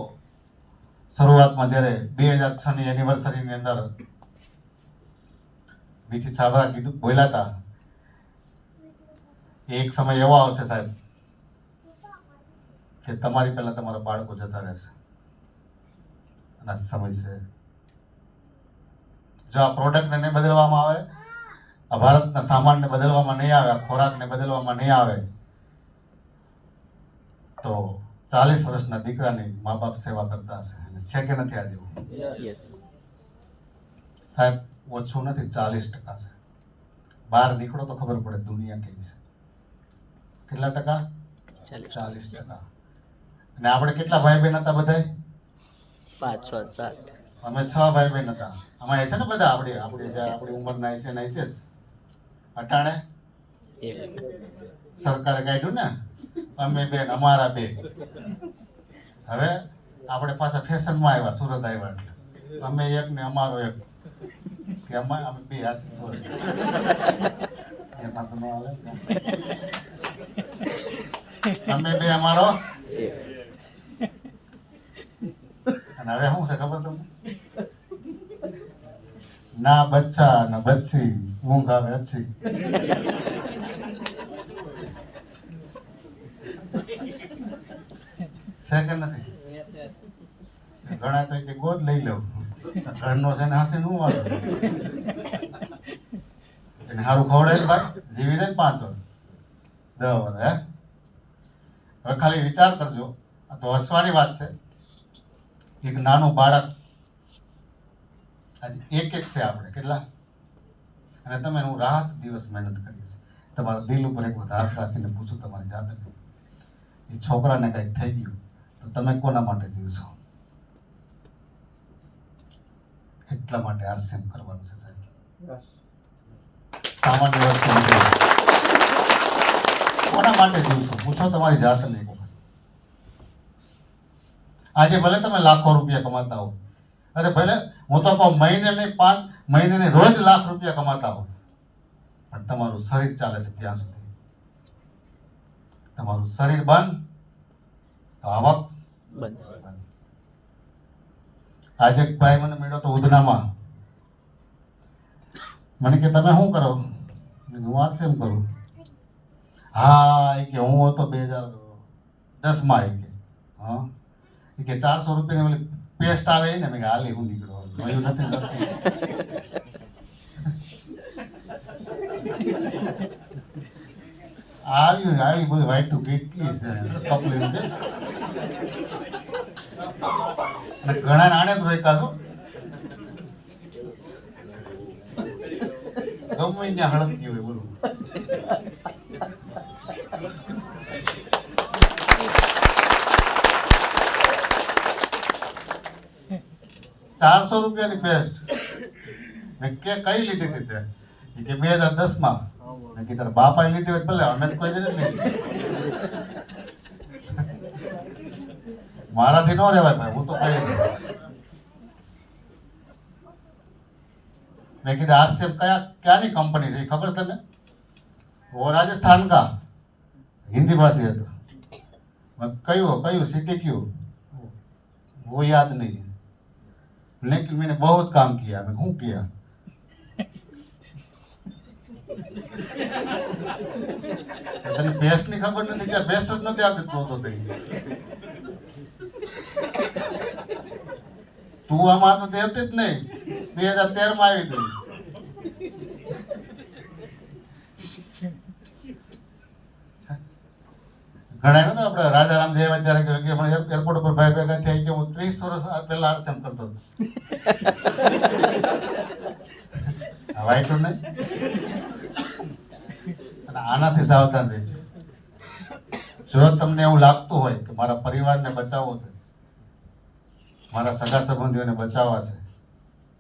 શરૂઆતમાં જ્યારે 2006ની એનિવર્સરીની અંદર બીજી છાબરા કીધું બોલ્યા હતા, એક સમય એવો આવશે સાહેબ કે તમારી પહેલા તમારા બાળકો જતા રહેશે. અને આ સમય છે. જો આ પ્રોડક્ટને નહીં બદલવામાં આવે, આ ભારતના સામાનને બદલવામાં નહીં આવે, આ ખોરાકને બદલવામાં નહીં આવે, તો 40 વર્ષના દીકરાની મા બાપ સેવા કરતા હશે. અને છે કે નથી આજે? સાહેબ ઓછું નથી, 40% છે. બહાર નીકળો તો ખબર પડે દુનિયા કેવી છે. કેટલા ટકા? 40%. અને આપણે કેટલા ભાઈ બહેન હતા? બધાય 5, 6, 7. અમે 6 ભાઈ બહેન હતા. આમાં છે ને બધા આપણી ઉંમરના છે ને છે જ. અટાણે સરકારે કાઢ્યું ને અમે બેન અમારા 2. હવે આપણે પાછા ફેશનમાં આવ્યા, સુરત આવ્યા એટલે અમે 1 ને અમારો 1 કે અમે 2 આ સોરી એમાં તો ન આવે. અમે 2 અમારો 1. અને હવે શું છે ખબર તમને? ના બચ્ચા ના બચ્ચી, ઊંઘ આવે અચ્છી. છે કે નથી? ઘણા તો કે ગોદ લઈ લઉં, ઘરનો છે ને હાસી નું વાંધો એને સારું ખવડાય ભાઈ, જીવી દે ને 5 વર્ષ 10 વર્ષ. હે હવે ખાલી વિચાર કરજો, આ તો હસવાની વાત છે. એક નાનું બાળક આજે 1 છે આપણે કેટલા, અને તમે હું રાત દિવસ મહેનત કરીએ છીએ. તમારા દિલ ઉપર એક વખત હાથ રાખીને પૂછું તમારી જાતને, એ છોકરાને કંઈક થઈ ગયું તો તમે કોના માટે જીવશો? એટલા માટે આરસીએમ કરવાનું છે સાહેબ. સામાન્ય વસ્તુ નથી. કોના માટે જીવશો પૂછો તમારી જાતને એક વખત. આજે ભલે તમે લાખો રૂપિયા કમાતા હો, અરે ભલે હું તો કહું મહિને નહીં 5 મહિને રોજ લાખ રૂપિયા કમાતા હો, પણ તમારું શરીર ચાલે છે ત્યાં સુધી. તમારું શરીર બંધ તો આવક બંધ. આજે એક ભાઈ મને મળ્યો તો ઉધનામાં. મને કે તમે શું કરો? મેં કીધું હું આરસીએમ કરું. હા એ કે હું હતો 2010 એ કે હા એ કે 400 રૂપિયાની ઓલી પેસ્ટ આવે ને, મેં હાલી હું નીકળો જોયું નથી. આવી બધી વાઈટું કેટલી છે કપલી છે, અને ઘણા આને જ રોક્યા છો. ગમે ત્યાં હળગતી હોય બોલું. ₹400 પેસ્ટ મેં કે કઈ લીધી હતી તે? એ કે 2010 મેં કીધું તારા બાપાએ લીધી હોય ભલે, અમે તો કોઈ જ નથી લીધી. મારાથી ન રહેવાય ભાઈ, હું તો કઈ મેં કીધું આરસીએમ ક્યાંની કંપની છે ખબર તને? वो राजस्थान का, हिंदी भाषी है तो मैं कયું सिटी क्यों वो याद नहीं है, लेकिन मैंने बहुत काम किया. मैं हूँ किया तने बेस्ट ની ખબર નથી કે બેસ્ટ જ નથી આવતી તો થઈ. તું આમાં તો દેતી જ નહીં. 2013 માં આવી ગઈ. ઘણા ને તો આપણે રાજારામ જે અત્યારે કે મને એરપોર્ટ ઉપર ભાઈ ભેગા થઈ કે હું 30 વર્ષ પહેલા આરસીએમ કરતો હતો. વાઈટ નહીં. અને આનાથી સાવધાન રહેજો. જો તમને એવું લાગતું હોય કે મારા પરિવારને બચાવવો છે, મારા સગા સંબંધીઓને બચાવવા છે,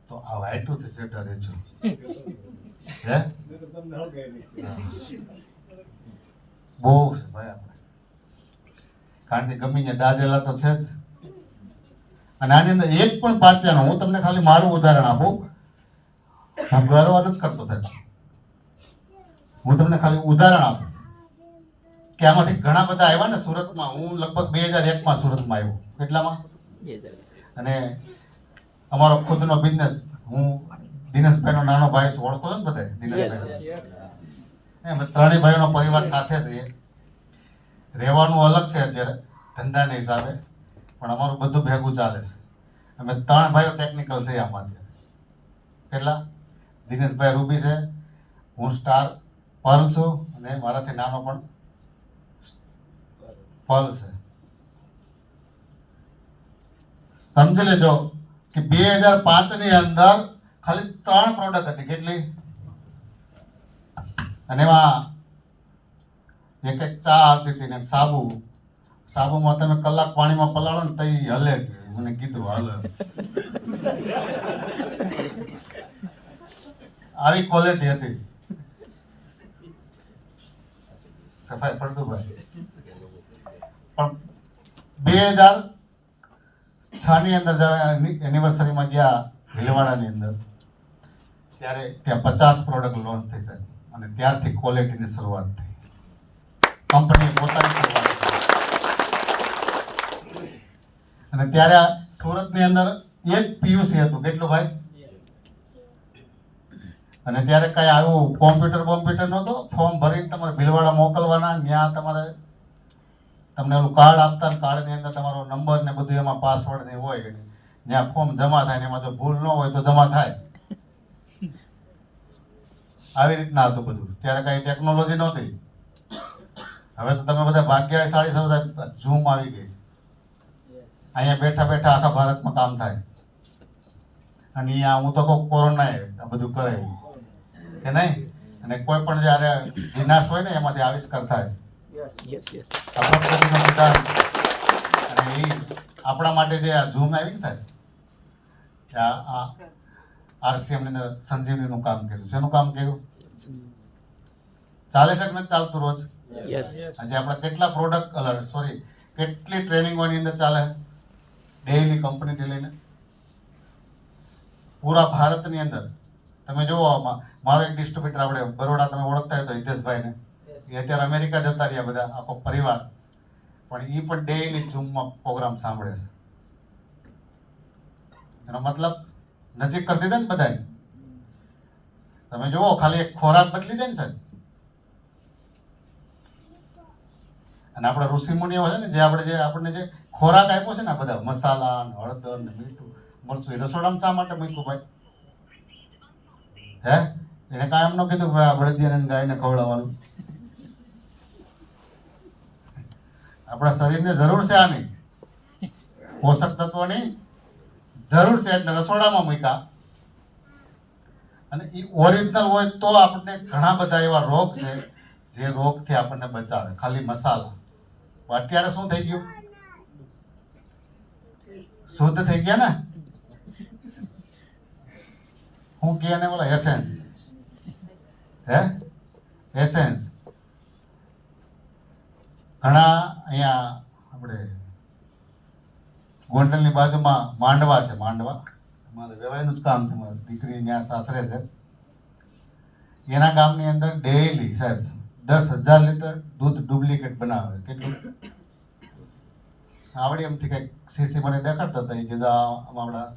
તો આ વાઈટુથી સેટા રહેજો. હે બહુ છે ભાઈ આપણે, કારણ કે ગમે ત્યાં દાજેલા તો છે જ. અને આની અંદર એક પણ પાછળ હું તમને ખાલી મારું ઉદાહરણ આપું. હું ગર્વ નથી કરતો સાહેબ, હું તમને ખાલી ઉદાહરણ આપું કે આમાંથી ઘણા બધા આવ્યા ને સુરતમાં. હું લગભગ 2001 સુરતમાં આવ્યો. કેટલામાં? અને અમારો ખુદનો બિઝનેસ, હું દિનેશભાઈનો નાનો ભાઈ છું, ઓળખો છો ને બધા દિનેશભાઈ? અમે ત્રણેય ભાઈઓનો પરિવાર સાથે છીએ. રહેવાનું અલગ છે અત્યારે ધંધાના હિસાબે, પણ અમારું બધું ભેગું ચાલે છે. અમે 3 ભાઈઓ ટેકનિકલ છે આમાં અત્યારે. કેટલા? દિનેશભાઈ રૂબી છે, હું સ્ટાર પર્લ છું, અને મારાથી નાનો પણ પર્લ છે. સમજી લેજો કે 2005 ની અંદર ખાલી 3 પ્રોડક્ટ હતી. કેટલી? અને એમાં એક ચા આવતી હતી ને સાબુ. સાબુમાં તમે કલાક પાણીમાં પલાળો ને તો હલે. મને કીધું હાલે. આવી ક્વોલિટી હતી. સફાઈ પડતું ભાઈ. પણ 2006 ની અંદર એનિવર્સરીમાં ગયા ભીલવાડાની અંદર, ત્યારે ત્યાં 50 પ્રોડક્ટ લોન્ચ થઈ સાહેબ. અને ત્યારથી ક્વોલિટીની શરૂઆત થઈ. કંપની પોતાની શરૂઆત કરી. અને ત્યારે સુરતની અંદર એક પીયુસી હતું. કેટલું ભાઈ? અને ત્યારે કઈ આવું કોમ્પ્યુટર નહોતો. ફોર્મ ભરીને તમારે ભીલવાડા મોકલવાના. ત્યાં તમારે તમને ઓલું કાર્ડ આપતા, કાર્ડની અંદર તમારો નંબર ને બધું એમાં પાસવર્ડ ને હોય. ત્યાં ફોર્મ જમા થાય ને એમાં જો ભૂલ ન હોય તો જમા થાય. આવી રીતના હતું બધું. ત્યારે કઈ ટેકનોલોજી નહોતી. હવે તો તમે બધા ભાગ્યશાળી છો, બધા ઝૂમ આવી ગઈ. અહીંયા બેઠા બેઠા આખા ભારતમાં કામ થાય. અને અહીંયા હું તો કહું કોરોનાએ આ બધું કરાવ્યું કે નહીં. અને કોઈ પણ જ્યારે વિનાશ હોય ને એમાંથી આવિષ્કાર થાય. યસ યસ આ પ્રકૃતિનો સિદ્ધાંત. અને એ આપણા માટે જે આ ઝૂમ આવી ને સાહેબ, આ RCM ની અંદર સંજીવનીનું કામ કર્યું. શેનું કામ કર્યું? ચાલે છે કે નથી ચાલતું રોજ? યસ આજે આપણા કેટલા પ્રોડક્ટ કેટલી ટ્રેનિંગોની અંદર ચાલે ડેઈલી કંપનીથી લઈને પૂરા ભારતની અંદર. તમે જુઓ, મારો એક ડિસ્ટ્રીબ્યુટર આપણે બરોડા, તમે ઓળખતા હોય તો હિતેશભાઈને, એ અત્યારે અમેરિકા જતા રહ્યા બધા આખો પરિવાર, પણ એ પણ ડેઈલી ઝૂમમાં પ્રોગ્રામ સાંભળે છે. એનો મતલબ નજીક કરી દીધા ને બધાને. તમે જુઓ, ખાલી એક ખોરાક બદલી દે ને સાહેબ. અને આપણા ઋષિમુનિઓ છે ને, જે આપણને જે ખોરાક આપ્યો છે ને, આ બધા મસાલા ને હળદર ને મીઠું મરચું, એ રસોડામાં શા માટે મૂક્યું ભાઈ? હે, એને કાંઈ એમ ન કીધું ભાઈ આ બળદિયાને ગાયને ખવડાવવાનું. આપણા શરીરને જરૂર છે આની, પોષક તત્વોની જરૂર છે, એટલે રસોડામાં મૂક્યા. અને એ ઓરિજિનલ હોય તો આપણને ઘણા બધા એવા રોગ છે જે રોગથી આપણને બચાવે. ખાલી મસાલા. અત્યારે શું થઈ ગયું? શુદ્ધ થઈ ગયા ને. હું કહે ને બોલા એસેન્સ, હે એસેન્સ. ઘણા અહીંયા આપણે ગોંડલની બાજુમાં માંડવા છે. માંડવા અમારે વેવાયનું જ કામ છે, મારી દીકરી ત્યાં સાસરે છે. એના ગામની અંદર ડેઈલી સાહેબ 10,000 લીટર દૂધ ડુપ્લિકેટ બનાવે. કેટલું? આવડી એમથી કંઈક સીસી મને દેખાડતા હતા. એ કીધું આપણા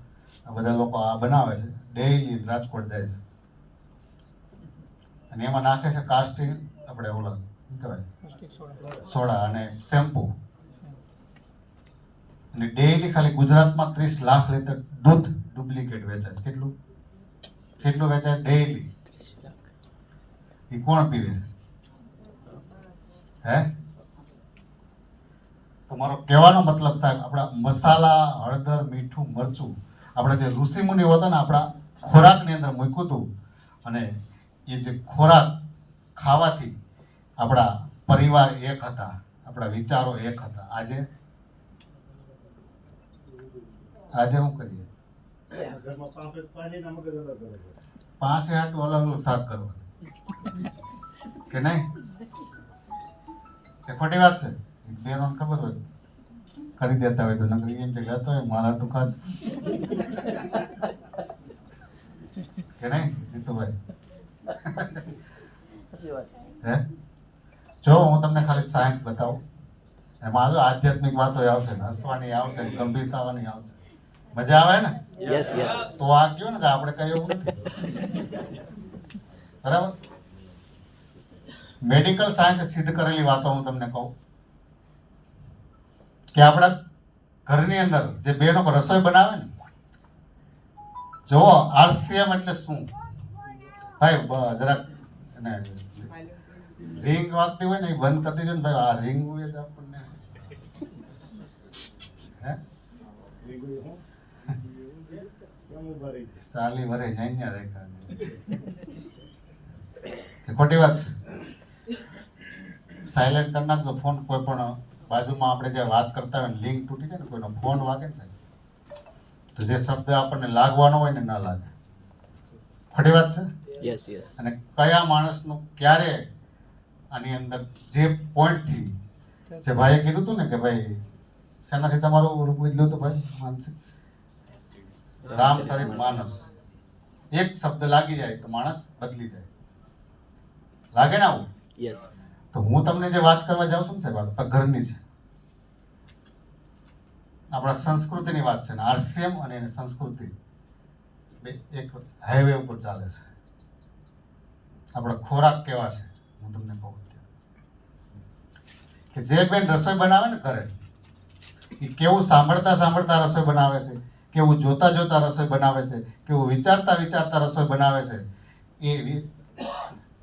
આ બધા લોકો આ બનાવે છે, ડેઈલી રાજકોટ જાય છે. અને એમાં નાખે છે કાસ્ટિંગ, આપણે ઓલા શું કહેવાય, સોડા અને શેમ્પુ. અને ડેઈલી ખાલી ગુજરાતમાં 30 લાખ લીટર દૂધ ડુપ્લિકેટ વેચાય છે. કેટલું વેચાય ડેઈલી? એ કોણ પીવે? હે? તો મારો કહેવાનો મતલબ સાહેબ, આપણા મસાલા, હળદર, મીઠું, મરચું, આપણે જે ઋષિમુનિઓ હતા ને, આપણા ખોરાકની અંદર મૂક્યું હતું. અને એ જે ખોરાક ખાવાથી આપણા પરિવાર એક હતા, આપણા વિચારો એક હતા. આજે શું કરીએ? 5 હાટું અલગ અલગ શાક કરવાનું કે નહીં? એ ખોટી વાત છે. બેનોને ખબર હોય, કરી દેતા હોય તો નકરી એમ કે લેતો હોય મારા ટૂંકા કે નહીં જીતુભાઈ? હે, જો હું તમને ખાલી સાયન્સ બતાવું, એમાં જો આધ્યાત્મિક વાતો આવશે, હસવાની આવશે, ગંભીરતાવાની આવશે, મજા આવે ને? યસ યસ તો આ કયો ને કે આપણે કઈ એવું નથી, બરાબર? મેડિકલ સાયન્સે સિદ્ધ કરેલી વાતો હું તમને કહું કે આપણા ઘરની અંદર જે બહેનો રસોઈ બનાવે ને, જો RCM એટલે શું ભાઈ? જરાક એને રિંગ વાગતી હોય ને એ બંધ કરી દેજો ને ભાઈ. આ રિંગ હોય જ આપણને, હે, 40 વર્ષ અહીંયા રાખ્યા છે. ખોટી વાત છે. સાયલેન્ટ કરી નાખજો ફોન. કોઈ પણ બાજુમાં આપણે જે વાત કરતા હોય, લિંક તૂટી જાય ને, કોઈનો ફોન વાગે ને સાહેબ, તો જે શબ્દ આપણને લાગવાનો હોય ને, ના લાગે. ખોટી વાત છે. યસ યસ અને કયા માણસનું ક્યારે આની અંદર જે પોઈન્ટથી, જે ભાઈએ કીધું હતું ને કે ભાઈ શેનાથી તમારું રૂપ બદલ્યું હતું ભાઈ? માનસિક રામચરિત માનસ. એક શબ્દ લાગી જાય તો માણસ બદલી જાય. લાગે ને આવું? યસ તો હું તમને જે વાત કરવા જાઉં છું ને સાહેબ, આ ઘરની છે, આપણા સંસ્કૃતિની વાત છે ને. RCM અને એની સંસ્કૃતિ બે એક હાઈવે ઉપર ચાલે છે. આપણા ખોરાક કેવા છે હું તમને કહું કે જે બેન રસોઈ બનાવે ને ઘરે, એ કેવું સાંભળતા સાંભળતા રસોઈ બનાવે છે, કેવું જોતા જોતા રસોઈ બનાવે છે, કેવું વિચારતા વિચારતા રસોઈ બનાવે છે. એ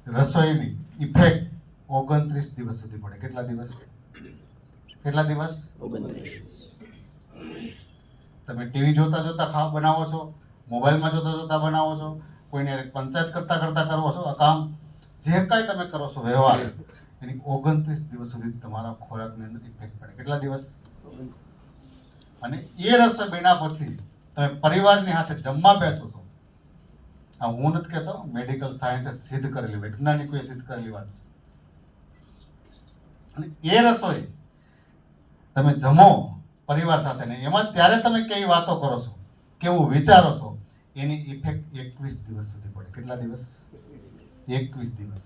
રસોઈની ઇફેક્ટ 29 દિવસ સુધી પડે. કેટલા દિવસ? 29. તમે ટીવી જોતા જોતા બનાવો છો, મોબાઈલમાં જોતા જોતા બનાવો છો, કોઈને પંચાયત કરતા કરતા કરો છો આ કામ, જે કાંઈ તમે કરો છો વ્યવહાર એની 29 દિવસ સુધી તમારા ખોરાકની અંદર ઇફેક્ટ પડે. કેટલા દિવસ? અને એ રસોઈ બન્યા પછી તમે પરિવારની સાથે જમવા બેસો છો. આ હું નથી કહેતો, મેડિકલ સાયન્સે સિદ્ધ કરેલી, વૈજ્ઞાનિકોએ સિદ્ધ કરેલી વાત છે. અને એ રસોઈ તમે જમો પરિવાર સાથે ને એમાં ત્યારે તમે કેવી વાતો કરો છો, કેવું વિચારો છો, એની ઇફેક્ટ 21 દિવસ સુધી પડે. કેટલા દિવસ? 21 દિવસ.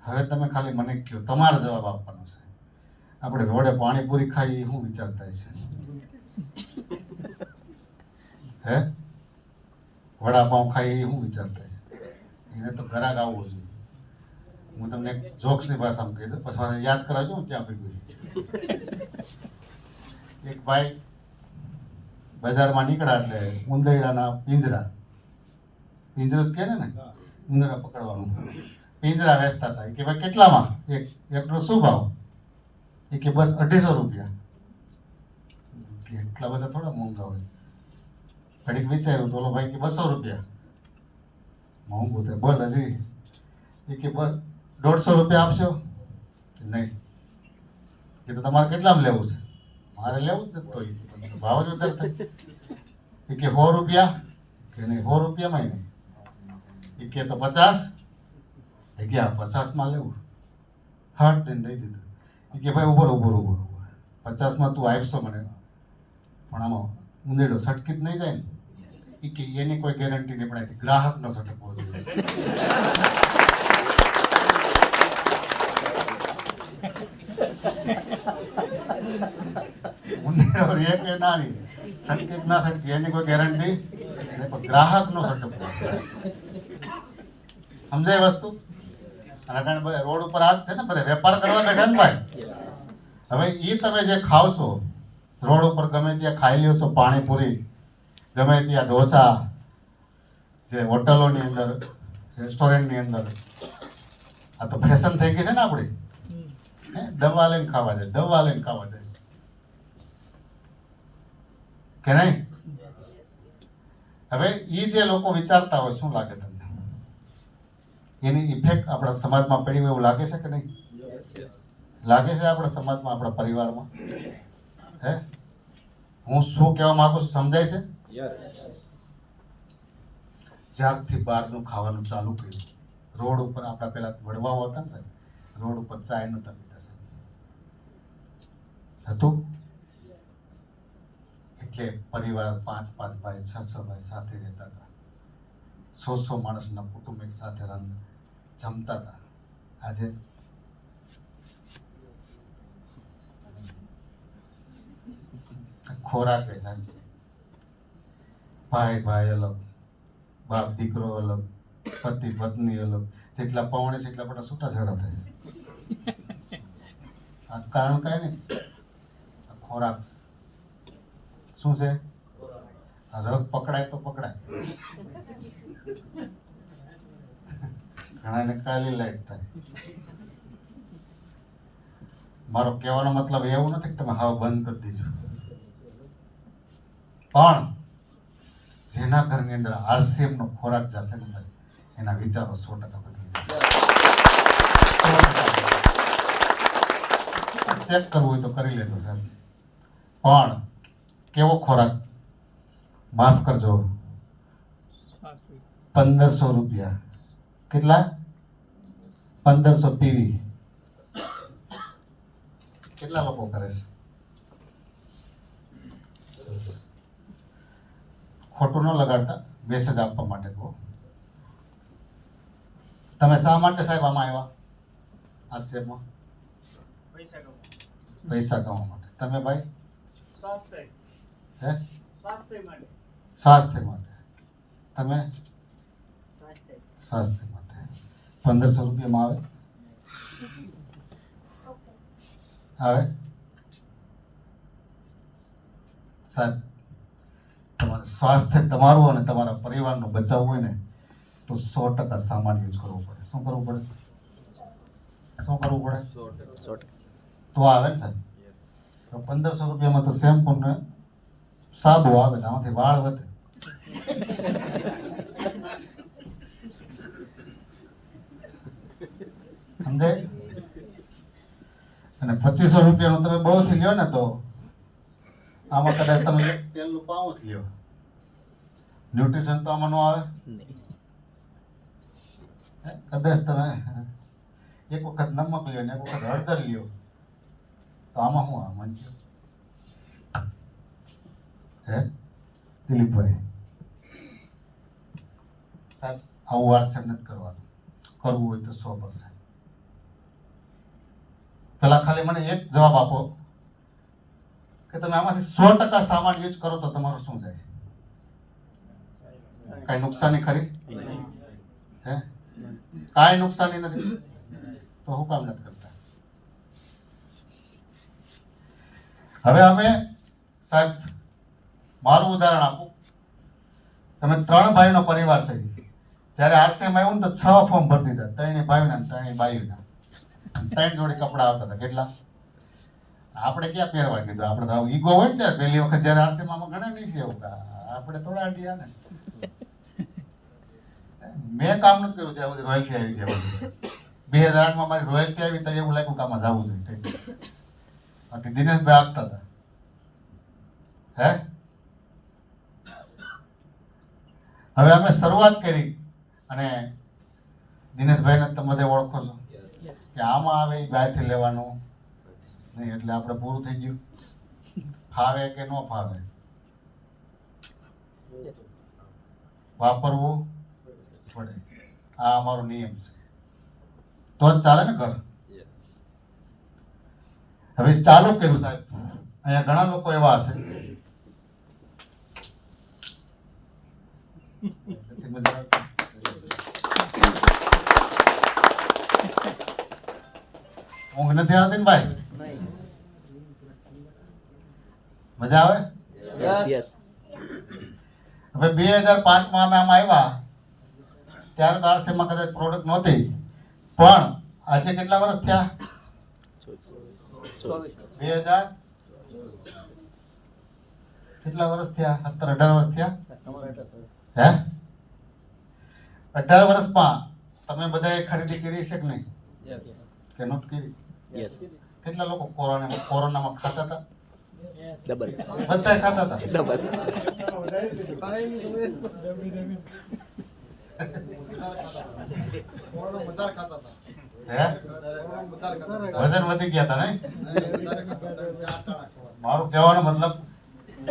હવે તમે ખાલી મને કહો, તમારે જવાબ આપવાનો છે. આપણે રોડે પાણીપુરી ખાઈ શું વિચારતા છે? હે? વડાપાઉં ખાઈ શું વિચારતા છે? એને તો ઘરાક આવવું જોઈએ. હું તમને જોક્સની ભાષામાં કહી દઉં, પછી પાછા યાદ કરાવજો હું ક્યાં પડી ગયું. એક ભાઈ બજારમાં નીકળ્યા એટલે ઉંદરડાના પિંજરા જ કહે ને, ઉંદરડા પકડવાનું પિંજરા વેચતા હતા. કે ભાઈ કેટલામાં? એકનો શું ભાવ? એ કે બસ 250 રૂપિયા. કે એટલા બધા થોડા મોંઘા હોય. ઘડીક વિચાર્યું તો ઓલો ભાઈ કે 200 રૂપિયા. મોંઘું થાય. બોલ હજી? એ કે બસ 150 રૂપિયા આપશો? નહીં. એ તો તમારે કેટલામાં લેવું છે? મારે લેવું જ તો ભાવ જ વધારે થાય. એ કે 100 રૂપિયા? કે નહીં, 100 રૂપિયામાં નહીં. એ કે તો 50? એ કે આ 50માં લેવું. હટ દઈને દઈ દીધું. એ કે ભાઈ ઉભો 50માં તું આપશો મને, પણ આમાં ઉંદેડો સટકી જ નહીં જાય ને. એ કે એની કોઈ ગેરંટી નહીં, પણ ગ્રાહકનો સટકવો જોઈએ. ઉંદેડો રે કે નાની સટકે કે ના સટકે એની કોઈ ગેરંટી નહીં, પણ ગ્રાહકનો સટકવો. સમજાય વસ્તુ? અને બધા રોડ ઉપર આ છે ને, બધા વેપાર કરવા બેઠા ને ભાઈ. હવે એ તમે જે ખાવશો રોડ ઉપર, ગમે ત્યાં ખાઈ લ્યો છો પાણીપુરી, ગમે ત્યાં ઢોસા, જે હોટલોની અંદર, રેસ્ટોરન્ટની અંદર, આ તો ફેશન થઈ ગઈ છે ને આપણી. દવા લઈને ખાવા જાય, દવા લઈને ખાવા જાય કે નહીં? હવે એ જે લોકો વિચારતા હોય, શું લાગે તમને? એની ઇફેક્ટ આપણા સમાજમાં પડી હોય એવું લાગે છે કે નહીં? લાગે છે આપણા સમાજમાં, આપણા પરિવારમાં? હે? હું શું કહેવા માંગુ છું સમજાય છે? જ્યારથી બહારનું ખાવાનું ચાલુ કર્યું, રોડ ઉપર આપણા પેલા વડવાઓ હતા ને સાહેબ, રોડ ઉપર ચાય નતા પીતા સાહેબ, હતું? એટલે પરિવાર 5 ભાઈ 6 ભાઈ સાથે રહેતા હતા. 100 માણસના કુટુંબ એક સાથે જમતા હતા. આજે ખોરાક છે, ભાઈ અલગ, બાપ દીકરો અલગ, પતિ પત્ની અલગ, જેટલા પવણે છે એટલા બધા છૂટાછેડા થાય છે. આ કારણ કઈ નહીં, ખોરાક છે. શું છે? આ રગ પકડાય તો પકડાય, ઘણાને કાલી લાઈટ થાય. મારો કહેવાનો મતલબ એવું નથી કે તમે હાવ બંધ કરી દેજો, પણ જેના ઘરની અંદર RCM નો ખોરાક જશે ને સાહેબ, એના વિચારો 100% બદલી જશે. ચેક કરવું હોય તો કરી લેજો સાહેબ. પણ કેવો ખોરાક? માફ કરજો, 1500 રૂપિયા. કેટલા? 1500 પીવી. કેટલા લોકો કરે છે? ખોટું ન લગાડતા, મેસેજ આપવા માટે કહો. તમે શા માટે સાહેબ આમાં આવ્યા? RCMમાં પૈસા કમાવા માટે. તમે ભાઈ? હે? સ્વાસ્થ્ય માટે. તમે? સ્વાસ્થ્ય માટે. 1500 રૂપિયામાં આવે? આવે સાહેબ? તમારે સ્વાસ્થ્ય તમારું અને તમારા પરિવારનું બચાવવું હોય ને તો 100% સામાન યુઝ કરવો પડે. શું કરવું પડે? શું કરવું પડે? તો આવે ને સાહેબ? 1500 રૂપિયામાં તો શેમ્પૂ ને સાબુ આવે, આમાંથી વાળ વધે. અને 2500 રૂપિયાનું તમે બહુથી લ્યો ને તો આમાં કદાચ તમે એક તેલનું પાઉં જ લ્યો, ન્યુટ્રિશન તો આમાં ન આવે. નહીં. કદાચ તમે એક વખત નમક લ્યો ને એક વખત હળદર લ્યો તો આમાં શું આમાં કયો હે દિલીપભાઈ સાહેબ? આવું વારસેમ નથી કરવાનું. કરવું હોય તો 100%. પેલા ખાલી મને એક જવાબ આપો કે તમે આમાંથી 100% સામાન યુઝ કરો તો તમારું શું જાય? કઈ નુકસાની ખરી? હે કાંઈ નુકસાની નથી તો હું કામ નથી કરતા? હવે અમે સાહેબ મારું ઉદાહરણ આપું. તમે 3 ભાઈનો પરિવાર છે. જ્યારે આરસીએમ આવ્યું ને તો 6 ફોર્મ ભરી દીધા, 3 ભાઈઓના 3 બાઈઓના, 3 જોડી કપડા આવતા હતા. કેટલા? આપણે ક્યાં પહેરવા કીધું? આપણે તો ઈગો હોય ને ત્યારે પહેલી વખત જ્યારે આરસીએમ આમાં ઘણા નહીં છે એવું આપણે થોડા અડિયા ને. મેં કામ નથી કર્યું ત્યાં બધી રોયલ્ટી આવી ત્યાં બધી 2008માં મારી રોયલ્ટી આવી તો એવું લાગ્યું કે આમાં જવું જોઈએ. બાકી દિનેશભાઈ આપતા હતા. હે હવે અમે શરૂઆત કરી અને દિનેશભાઈને તમે બધા ઓળખો છો કે આમાં આવે એ બહારથી લેવાનું નહીં, એટલે આપણે પૂરું થઈ ગયું. ફાવે કે ન ફાવે વાપરવું પડે. આ અમારો નિયમ છે તો જ ચાલે ને ઘર. હવે ચાલુ કર્યું સાહેબ. અહીંયા ઘણા લોકો એવા હશે ઊંઘ નથી આવતી ને ભાઈ? મજા આવે? Yes yes. હવે 2005માં અમે આમાં આવ્યા ત્યારે તો આરસીએમમાં કદાચ પ્રોડક્ટ નહોતી, પણ આજે કેટલા વર્ષ થયા? 2000 કેટલા વર્ષ થયા? 17-18 વર્ષ થયા. હે 18 વર્ષમાં તમે બધાએ ખરીદી કરી છે કે નહીં? કે નહોતી કરી? યસ. કેટલા લોકો કોરોનામાં ખાતા હતા? ડબલ. બધા ખાતા હતા. ડબલ. હે વજન વધી ગયા હતા નહીં? મારું કહેવાનો મતલબ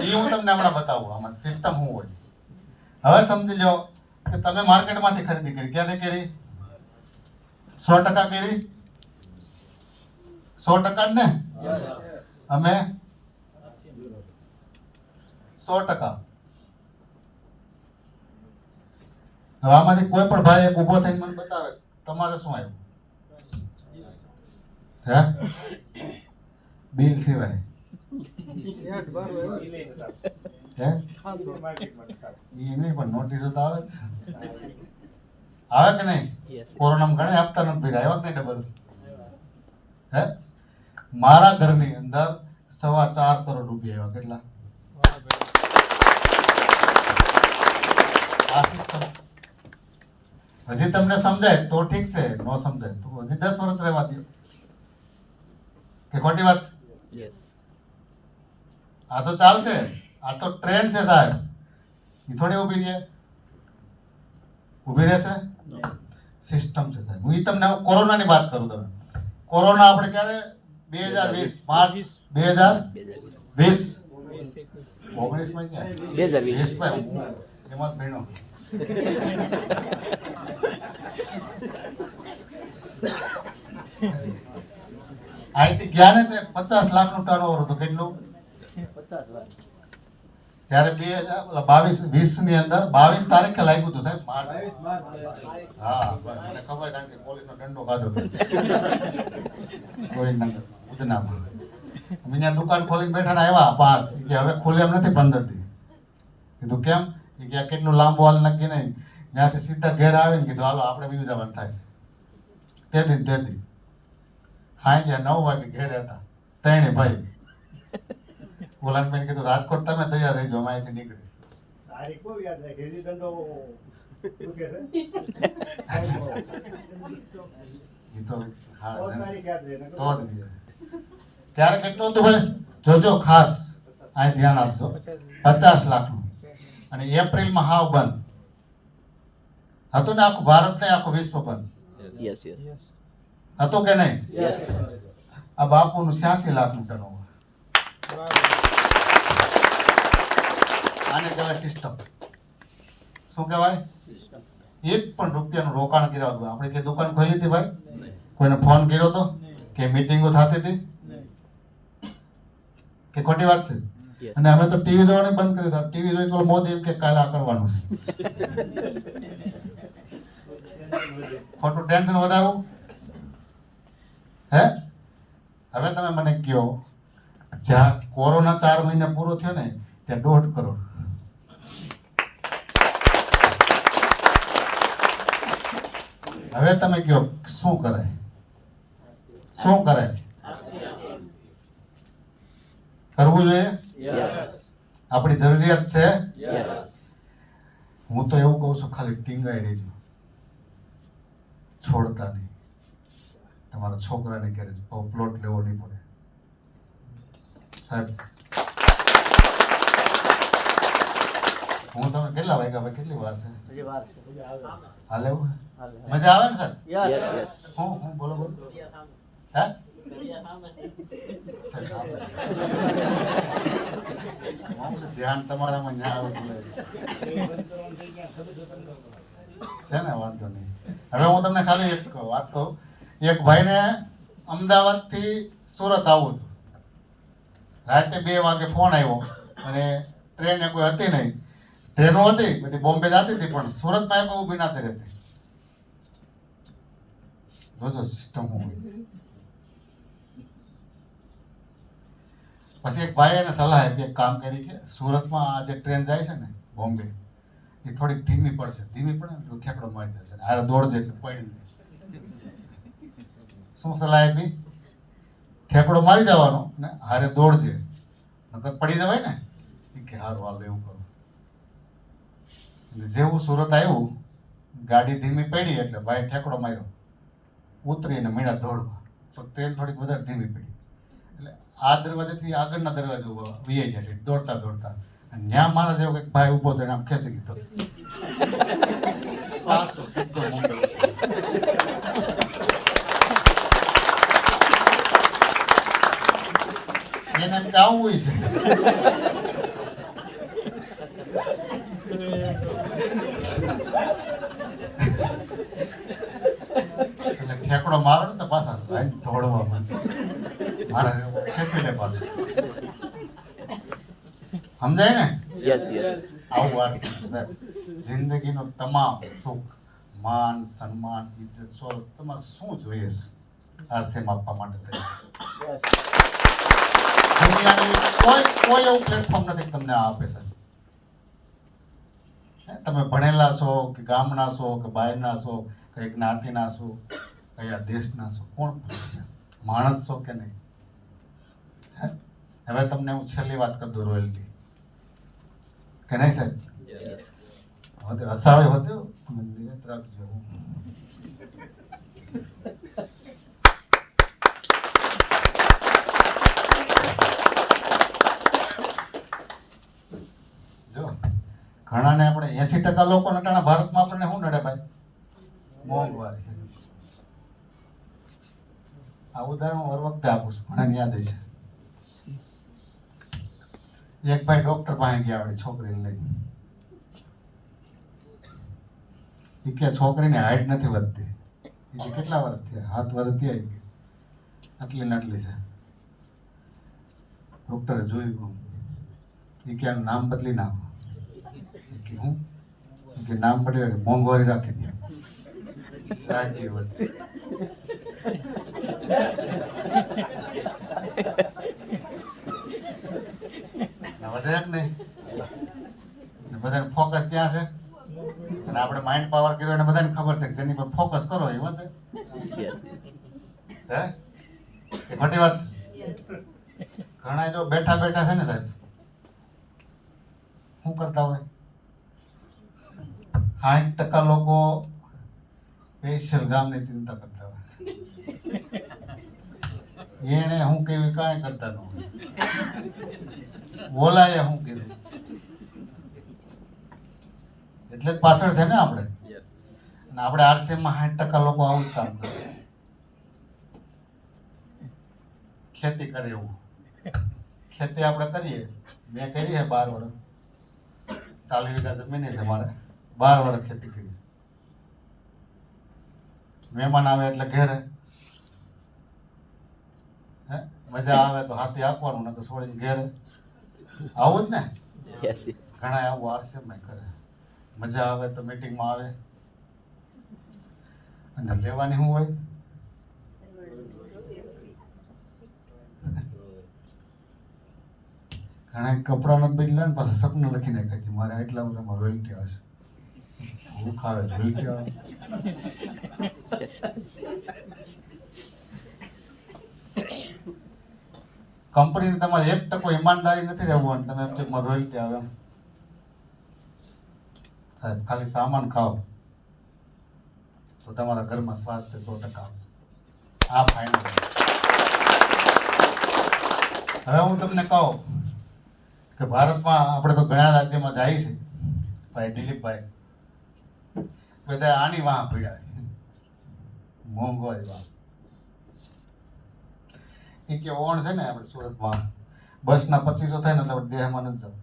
એ હું તમને હમણાં બતાવું આમાં સિસ્ટમ શું હોય. હવે સમજી લો કે તમે માર્કેટમાંથી ખરીદી કરી. ક્યાંથી કરી? 100% કરી? 100% જ ને? અમે 100%. હવે આમાંથી કોઈ પણ ભાઈ એક ઊભો થઈને મને બતાવે તમારે શું આવ્યું? હે બિલ સિવાય? હે ઈ નહીં પણ નોટિસો તો આવે જ. આવે કે નહીં? યસ. કોરોનામાં ઘણા આપતા નથી ભેગા આવ્યા કે નહીં? ડબલ. હે મારા ઘરની અંદર 4.25 કરોડ રૂપિયા આવ્યા. કેટલા? આ સિસ્ટમ હજી તમને સમજાય તો ઠીક છે, ન સમજાય તો હજી 10 વર્ષ રહેવા દો. કે ખોટી વાત? યસ. આ તો ચાલશે. આ તો ટ્રેન્ડ છે સાહેબ. એ થોડી ઊભી રહે? ઊભી રહેશે? સિસ્ટમ છે સાહેબ. હું તમને કોરોનાની વાત કરું. તમે કોરોના આપણે ક્યારે? 2020 માર્ચ 2020 19 માં ક્યાં? 2020 માં એમાં જ ભણ્યો. અહીંથી ગયા ને તે 50 લાખનું ટર્નઓવર હતું. કેટલું? જ્યારે 2020 ની અંદર 22 તારીખે લાગ્યું હતું સાહેબ. માર્ચ. હા મને ખબર, કારણ કે પોલીસનો દંડો ખાધો હતો ગોવિંદનગર ઉધનામાં. અમે ત્યાં દુકાન ખોલીને બેઠા ને આવ્યા 5 કે હવે ખોલે એમ નથી 15 દી. કીધું કેમ? એ કે આ કેટલું લાંબુ હાલ નક્કી નહીં. ત્યાંથી સીધા ઘેર આવીને કીધું હાલો આપણે બીજું જવાનું થાય છે. તે દી હાઈ 9 વાગે ઘેર હતા 3 ભાઈ. બોલાને બેન કીધું રાજકોટ તમે તૈયાર રહીજો, અમે અહીંથી નીકળી. ઈ તો હા તો જ ત્યારે કેટલું હતું ભાઈ? જોજો ખાસ, આ ધ્યાન આપજો, 50 લાખનું. અને એપ્રિલમાં હાવ બંધ હતું ને, આખું ભારત ને આખું વિશ્વ બંધ Yes, yes. હતું કે નહીં? Yes. આ બાપુનું 86 લાખનું ટર્નઓવર. આને કહેવાય સિસ્ટમ. શું કહેવાય? એક પણ રૂપિયાનું રોકાણ કર્યા વગર. આપણે કે દુકાન ખોલી હતી ભાઈ? કોઈને ફોન કર્યો તો કે મીટિંગો થતી હતી કે ખોટી વાત છે? Yes. અને અમે તો ટીવી જોવાનું બંધ કરી દીધું. ટીવી જોઈ તો મોદી એમ કે કાલે આ કરવાનું છે. ખોટું ટેન્શન વધારવું. હે, હવે તમે મને કહો, જ્યાં કોરોના 4 મહિના પૂરો થયો ને ત્યાં 1.5 કરોડ. હવે તમે કહો શું કરાય? શું કરાય? કરવું જોઈએ. Yes. આપણી જરૂરિયાત છે. Yes. હું તો એવું કહું છું, ખાલી ટીંગાઈ રહેજો, છોડતા નહીં. તમારા છોકરાને ઘરે પ્લોટ લેવો નહીં પડે સાહેબ. હું તમે કેટલા વાગ્યા ભાઈ? કેટલી વાર છે? હાલે એવું? મજા આવે ને સાહેબ? Yes, yes. હું બોલો બોલો. હે, ધ્યાન તમારામાં ન્યા આવતું હોય છે ને, વાંધો નહીં. હવે હું તમને ખાલી એક વાત કહું. એક ભાઈને અમદાવાદથી સુરત આવવું હતું. રાતે 2 વાગે ફોન આવ્યો અને ટ્રેન એ કોઈ હતી નહીં. ટ્રેનો હતી બધી બોમ્બે જતી હતી પણ સુરતમાં એ કોઈ ઊભી નથી રહેતી. જોજો સિસ્ટમ હું હોય. પછી એક ભાઈ એને સલાહ આપી, એક કામ કરી કે સુરતમાં આ જે ટ્રેન જાય છે ને બોમ્બે, એ થોડીક ધીમી પડશે. ધીમી પડે ને તો ઠેકડો મારી જશે. આરે દોડજે એટલે પડી દે. શું સલાહ આપી? ઠેકડો મારી જવાનો ને હારે દોડજે, નકર પડી જવાય ને. એ કે હારું હાલ એવું કરું. એટલે જેવું સુરત આવ્યું, ગાડી ધીમી પડી એટલે ભાઈ ઠેકડો માર્યો, ઉતરીને મીણા દોડવા. તો ટ્રેન થોડીક વધારે ધીમી પડી એટલે આ દરવાજેથી આગળના દરવાજે વીઆઈ જાય દોડતા દોડતા. અને ન્યા મારા જેવો કંઈક ભાઈ ઊભો થઈને આમ ખેંચી લીધો. પાછો સીધો મુંબઈ. એને એમ કે આવું હોય છે. એટલે ઠેકડો મારો ને તો પાછા લાઈન દોડવા માંડે. મારે ખેંચી લે પાછું. સમજાય ને? Yes, yes. આવું વારસી છે સાહેબ. જિંદગીનો તમામ સુખ, માન, સન્માન, ઇજ્જત, સ્વરૂપ તમારે શું જોઈએ છે આરસીએમ આપવા માટે તૈયાર છે. દુનિયાની કોઈ એવું પ્લેટફોર્મ નથી તમને આ આપે સાહેબ. તમે ભણેલા છો કે ગામના છો કે બહારના છો, કઈ જ્ઞાતિના છો, કયા દેશના છો, કોણ પૂછે છે? માણસ છો કે નહીં? હવે તમને હું છેલ્લી વાત કરી દઉં, રોયલ્ટી કે નહીં સાહેબ? હવે હસાવે હોતે તમે નિયત રાખજો. જો ઘણાને આપણે 80% લોકો નટાણા ભારતમાં આપણને શું નડે ભાઈ? મોંઘવારી. આ ઉદાહરણ હું હર વખતે આપું છું, ઘણાને યાદ હશે. એક ભાઈ ડોક્ટર પાસે ગયા આપણી છોકરીને લઈને. એ કે છોકરીની હાઈટ નથી વધતી. એ કે કેટલા વર્ષ થયા? 7 વર્ષ થયા. એ કે આટલી ને આટલી છે. ડોક્ટરે જોયું. એ કે આનું નામ બદલી નાખો. એ કે હું? એ કે નામ બદલી મોંઘવારી રાખી દે. રાખી વધશે. વધે કે નહીં? બધાને ફોકસ ક્યાં છે? અને આપણે માઇન્ડ પાવર કર્યો એને બધાને ખબર છે કે જેની પર ફોકસ કરો એ વધે. Yes, હે, એ ખોટી વાત છે. ઘણા જો બેઠા બેઠા છે ને સાહેબ, શું કરતા હોય? 60% લોકો સ્પેશિયલ ગામની ચિંતા કરતા હોય. એને હું કેવી કાંઈ કરતા ન હોય. બોલાય હું કીધું એટલે જ પાછળ છે ને આપણે. અને આપણે આરસીએમમાં 60% લોકો આવું જ કામ કરે. ખેતી કરે એવું. ખેતી આપણે કરીએ. મેં કરી છે 12 વર્ષ. 40 વીઘા જમીન છે મારે. 12 વર્ષ ખેતી કરી છે. મહેમાન આવે એટલે ઘેરે મજા આવે તો હાથી આપવાનું, ને તો છોડીને ઘેરે આવું જ ને. Yes, yes. ઘણા આવું આરસીએમમાં કરે. મજા આવે તો મીટિંગમાં આવે. અને લેવાની શું હોય? ઘણા કપડા નથી બદલ્યા ને પાછા સપનું લખી નાખ્યા કે મારે આટલા વર્ષમાં રોયલ્ટી આવશે. ભૂખ આવે રોયલ્ટી આવે. કંપનીને તમારે 1% ઈમાનદારી નથી રહેવું અને તમે એમ કે મારે રોયલ્ટી આવે એમ. સાહેબ ખાલી સામાન ખાઓ તો તમારા ઘરમાં સ્વાસ્થ્ય 100% આવશે. આ ફાઇનલ. હવે હું તમને કહું કે ભારતમાં આપણે તો ઘણા રાજ્યમાં જાય છે. ભાઈ દિલીપભાઈ બધા આની વાહ પીડાય, મોંઘવારી વાહ. એ કે ઓણ છે ને આપણે સુરતમાં બસના 2500 થાય ને એટલે આપણે દેહમાં નથી જવું.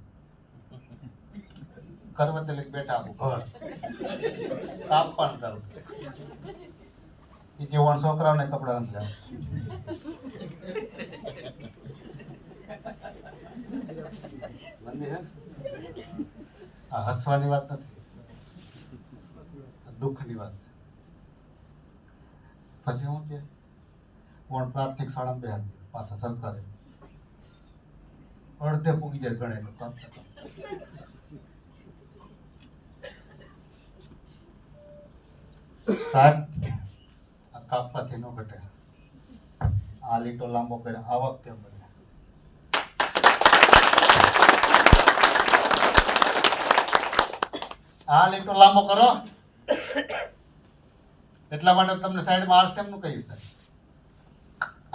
કરવતે લઈને બેઠા આપણું ઘર કાપવાનું ચાલુ. એ કે ઓણ છોકરાઓને કપડા નથી લાવવા. મંદી છે ને? આ હસવાની વાત નથી, દુઃખની વાત છે. પછી હું કે કોણ પ્રાથમિક શાળામાં બેહાડી દીધું પાછા સરકારે. અડધે પૂગી જાય ગણે તો કાપતા સાહેબ આ કાપવાથી ન ઘટે. આ લીટો લાંબો કરે આવક કેમ બને? આ લીટો લાંબો કરો એટલા માટે તમને સાઈડમાં આરસીએમ નું કહીશ.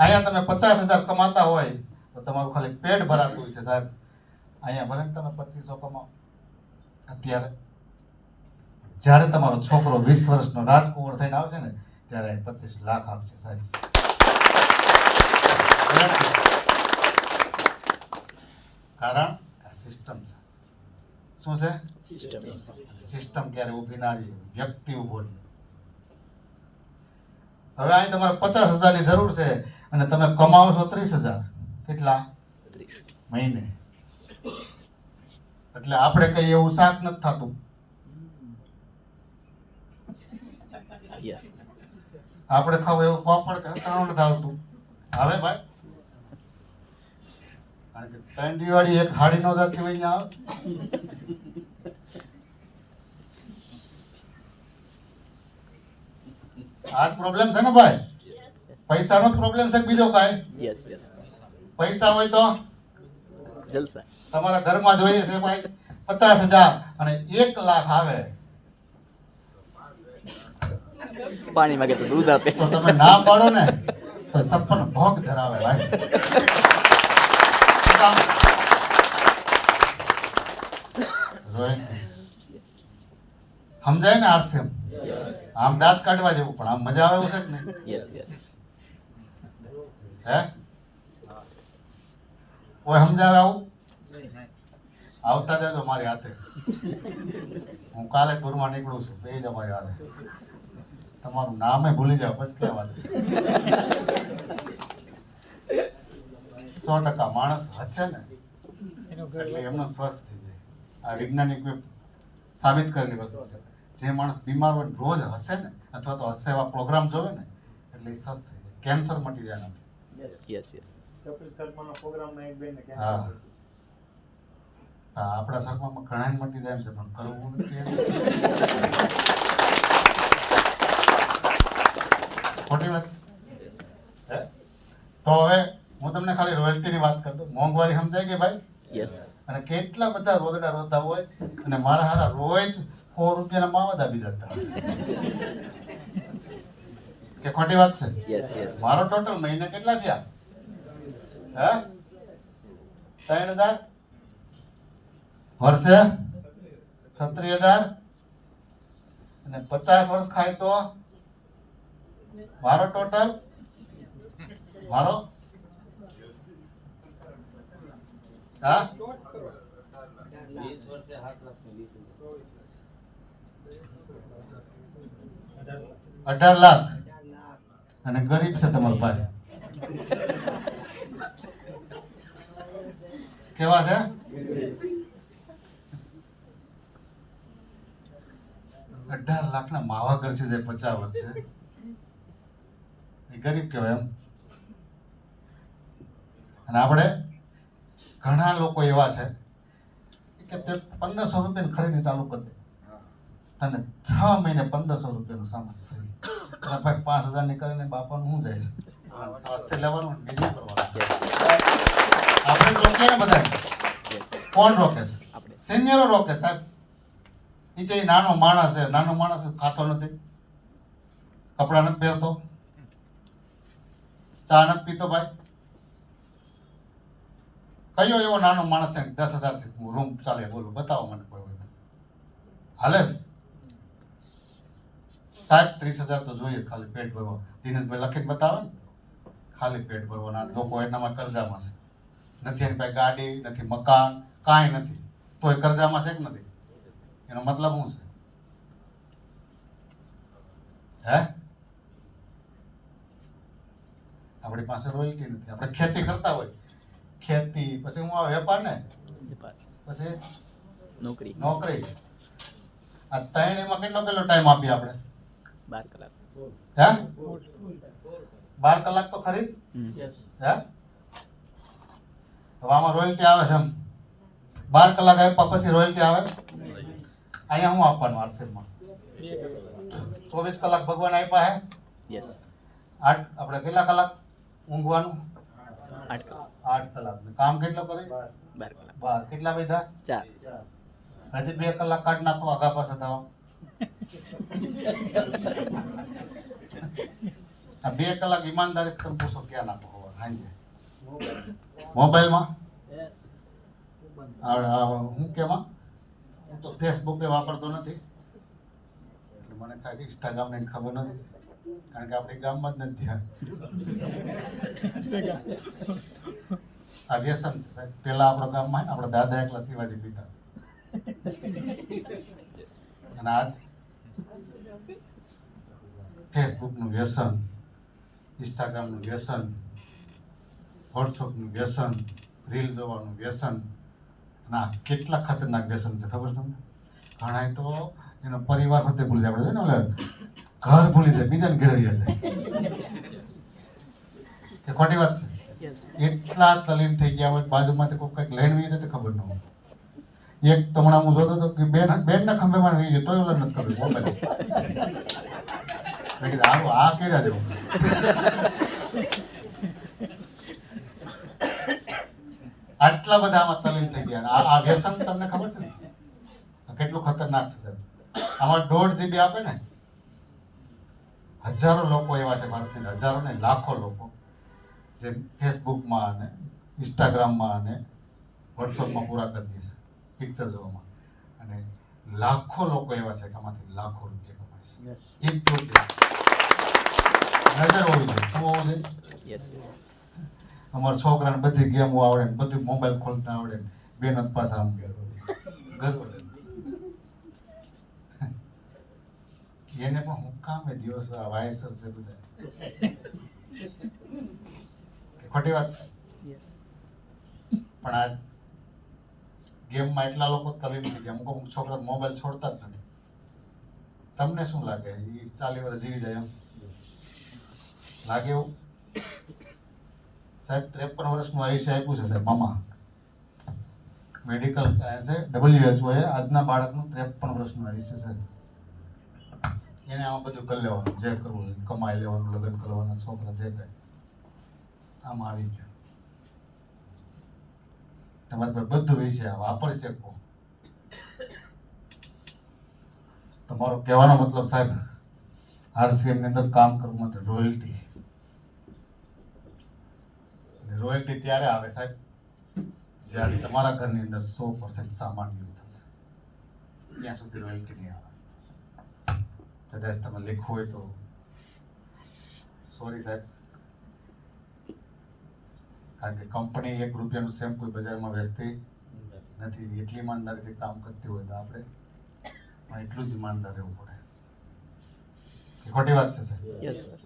અહીંયા તમે 50,000 કમાતા હોય તો તમારું ખાલી પેટ ભરાતું હોય છે સાહેબ. અહીંયા ભલે તમે 2500 કમાઓ અત્યારે, જ્યારે તમારો છોકરો 20 વર્ષનો રાજકુંવર થઈને આવશે ને ત્યારે 25 લાખ આપશે સાહેબ. કારણ આ સિસ્ટમ છે. શું છે? System. સિસ્ટમ ક્યારે ઊભી ના રહી, વ્યક્તિ ઊભો રહે. હવે અહીં તમારે 50,000 ની જરૂર છે અને તમે કમાવશો 30,000. કેટલા? મહિને. એટલે આપણે કઈ એવું શાક નથી થતું. Yes. આપણે ખાવ એવું પાપડ કે અથાણું નથી આવતું. આવે ભાઈ, કારણ કે 3 દિવાળી એક હાડી નો જાતી હોય અહીંયા આવે. આ જ પ્રોબ્લેમ છે ને ભાઈ. પૈસાનો જ પ્રોબ્લેમ છે, બીજો કાંઈ? Yes, yes. પૈસા હોય તો જલસા. તમારા ઘરમાં જોઈએ છે ભાઈ 50,000 અને 1 લાખ આવે પાણી માંગે તો દૂધ આપે. તો તમે ના પાડો ને તો 56 ભોગ ધરાવે ભાઈ. સમજાય ને આરસીએમ? આમ દાંત કાઢવા જેવું પણ આમ મજા આવે એવું છે જ ને? Yes, yes. હે કોઈ સમજાવે આવું? આવતા જજો મારી હાથે. હું કાલે ટૂરમાં નીકળું છું, બે જ અમારી હારે. તમારું નામે ભૂલી જાવ બસ કહેવા દે. 100% માણસ હશે ને એટલે એમનો સ્વસ્થ થઈ જાય. આ વૈજ્ઞાનિકોએ સાબિત કરેલી વસ્તુ છે. જે માણસ બીમાર હોય રોજ હશે ને અથવા તો હશે એવા પ્રોગ્રામ જોવે ને એટલે એ સ્વસ્થ થઈ જાય. કેન્સર મટી જાય નથી. Yes, yes. કપિલ શર્માનો પ્રોગ્રામમાં એક બેન હા આપણા શર્મામાં ઘણા મટી જાય એમ છે પણ કરવું નથી. ખોટી વાત છે. તો હવે હું તમને ખાલી રોયલ્ટીની વાત કરી દઉં. મોંઘવારી સમજાય કે ભાઈ? Yes. અને કેટલા બધા રોદડા રોતા હોય અને મારા હારા રોજ 100 રૂપિયાના માવા દાબી જતા કે ખોટી વાત છે? Yes, yes. મારો ટોટલ મહિને કેટલા થયા? હે 3000 વર્ષે 36,000 અને 50 વર્ષ ખાય તો મારો ટોટલ મારો હા 18 લાખ અને ગરીબ છે તમારો ભાઈ કેવા છે 18 લાખના માવા ઘર છે જે 50 વર્ષ છે એ ગરીબ કહેવાય એમ. અને આપણે ઘણા લોકો એવા છે કે તે 1500 રૂપિયાની ખરીદી ચાલુ કરી દે અને 6 મહિને 1500 રૂપિયાનું સામાન ખરીદી ભાઈ 5000 ની કરીને બાપાનું શું જાય છે સ્વાસ્થ્ય લેવાનું બીજું કરવાનું આપણે જ રોકીએ ને બધા કોણ રોકે છે સિનિયરો રોકે સાહેબ એ જે નાનો માણસ છે ખાતો નથી કપડા નથી પહેરતો ચા નથી પીતો ભાઈ કયો એવો નાનો માણસ છે 10,000 થી રૂમ ચાલે બોલું બતાવો મને કોઈ હોય હાલે સાહેબ 30,000 તો જોઈએ ખાલી પેટ ભરવા દિનેશભાઈ લખીને બતાવે ને ખાલી પેટ ભરવાના લોકો એનામાં કરજામાં છે નથી એની પાસે ગાડી નથી મકાન કાંઈ નથી તો એ કરજામાં છે કે નથી એનો મતલબ શું છે હે આપણી પાસે રોયલ્ટી નથી આપણે ખેતી કરતા હોય ખેતી પછી હું આ વેપાર ને પછી નોકરી આ ત્રણેયમાં કેટલો ટાઈમ આપીએ આપણે 12 કલાક હે 12 કલાક તો ખરી જ હે હવે આમાં રોયલ્ટી આવે છે એમ 12 કલાક આપ્યા પછી રોયલ્ટી આવે અહીંયા હું આપવાનું આરસીએમમાં 24 કલાક ભગવાન આપ્યા હે યસ 8 આપણે કેટલા કલાક ઊંઘવાનું 8 કલાક 8 કલાક કામ કેટલો કરે 12 કલાક 12 કેટલા વધ્યા 4 હજી 2 કલાક કાઢ નાખો આગા પાસે થાવ આ 2 કલાક ઈમાનદારી તમે પૂછો ક્યાં નાખો હોવા સાંજે મોબાઈલમાં હું કેમાં હું તો ફેસબુક વાપરતો નથી એટલે મને ખાલી ઇન્સ્ટાગ્રામ ને ખબર નથી કારણ કે આપણે ગામમાં જ નથી થયા આ વ્યસન છે સાહેબ પેલા આપણો ગામમાં ને આપણા દાદા એકલા શિવાજી પીતા અને આજ ફેસબુકનું વ્યસન ઇન્સ્ટાગ્રામનું વ્યસન વોટ્સઅપનું વ્યસન રીલ જોવાનું વ્યસન અને આ કેટલા ખતરનાક વ્યસન છે ખબર તમને ઘણા તો એનો પરિવાર હોતે ભૂલી જાય આપણે ને ઘર ભૂલી જાય બીજાને ઘરે રહી જાય કે ખોટી વાત છે એટલા તલીન થઈ ગયા હોય બાજુમાંથી કોઈ કંઈક લઈને વી જાય તો ખબર ન હોય એક તો હમણાં હું જોતો હતો કે બેન ના ખંભે માં રહી ગયો તો એવું નથી ખબર મોબાઈલ મેં કીધું આ કર્યા જેવું આટલા બધા આમાં તલીન થઈ ગયા આ વ્યસન તમને ખબર છે ને કેટલું ખતરનાક છે સાહેબ આમાં 1.5 GB આપે ને હજારો લોકો એવા છે ભારતની હજારો ને લાખો લોકો જે ફેસબુકમાં અને ઇન્સ્ટાગ્રામમાં અને વોટ્સઅપમાં પૂરા કરી દે છે પિક્ચર જોવામાં અને લાખો લોકો એવા છે કે આમાંથી લાખો રૂપિયા કમાય છે એટલું જ નજર હોવી જોઈએ શું હોવું જોઈએ યસ અમારા છોકરાને બધી ગેમો આવડે ને બધું મોબાઈલ ખોલતા આવડે ને બેનો પાછા આમ ગરબડ એને પણ હું કામ એ દિવસ વાયસર છે બધા ખોટી વાત છે યસ પણ આજ ગેમમાં એટલા લોકો તલીન થઈ ગયા અમુક છોકરા મોબાઈલ છોડતા જ નથી તમને શું લાગે એ 40 વર્ષ જીવી જાય એમ લાગે એવું સાહેબ 53 વર્ષનું આયુષ્ય આપ્યું છે સાહેબ મામા મેડિકલ સાયન્સે WHO એ આજના બાળકનું 53 વર્ષનું આયુષ્ય છે એને આમાં બધું કરી લેવાનું જે કરવું હોય કમાઈ લેવાનું લગ્ન કરવાના છોકરા જે કાંઈ આમાં આવી ગયું તમારી પાસે બધું વિષય વાપરી શકો તમારો કહેવાનો મતલબ સાહેબ RCM ની અંદર કામ કરવું માટે રોયલ્ટી રોયલ્ટી ત્યારે આવે સાહેબ જ્યારે તમારા ઘરની અંદર 100% સામાન યુઝ થશે, ત્યાં સુધી રોયલ્ટી નહીં આવે. કદાચ તમે લખવું હોય તો સોરી સાહેબ, કારણ કે કંપની 1 રૂપિયાનું શેમ્પુ બજારમાં વેચતી નથી. એટલી ઈમાનદારીથી કામ કરતી હોય તો આપણે પણ એટલું જ ઈમાનદાર રહેવું પડે. એ ખોટી વાત છે સાહેબ? Yes sir.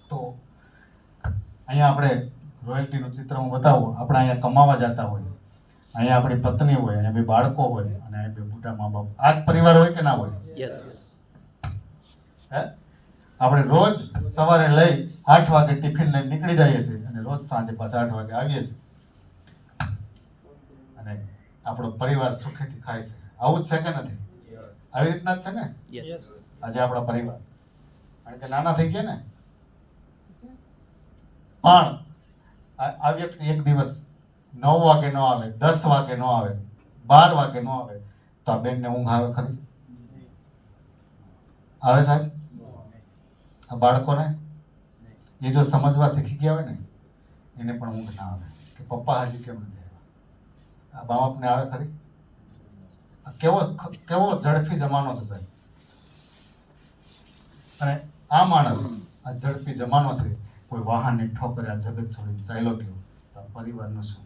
તો અહીંયા આપણે રોયલ્ટીનું ચિત્ર હું બતાવું. આપણે અહીંયા કમાવા જતા હોય, અહીંયા આપણી પત્ની હોય, અહીંયા 2 બાળકો હોય અને અહીંયા 2 મોટા મા બાપ. આ જ પરિવાર હોય કે ના હોય? Yes yes. હે, આપણે રોજ સવારે લઈ 8 વાગે ટિફિન લઈને નીકળી જઈએ છીએ અને રોજ સાંજે પાછા 8 વાગે આવીએ છીએ અને આપણો પરિવાર સુખેથી ખાય છે. આવું જ છે કે નથી? આવી રીતના જ છે ને યસ. આજે આપણા પરિવાર? કારણ કે નાના થઈ ગયા ને. પણ આ વ્યક્તિ એક દિવસ 9 વાગે ન આવે, 10 વાગે ન આવે, 12 વાગે ન આવે તો આ બેનને ઊંઘ આવે ખરી? આવે સાહેબ? આ બાળકોને એ જો સમજવા શીખી ગયા હોય ને એને પણ ઊંઘ ના આવે કે પપ્પા હજી કેમ નથી આવ્યા. આ મા બાપને આવે ખરી? આ કેવો ઝડપી જમાનો છે સાહેબ. અને આ માણસ, આ ઝડપી જમાનો છે, કોઈ વાહનની ઠોકરે આ જગત છોડીને ચાલ્યો ગયો તો આ પરિવારનું શું?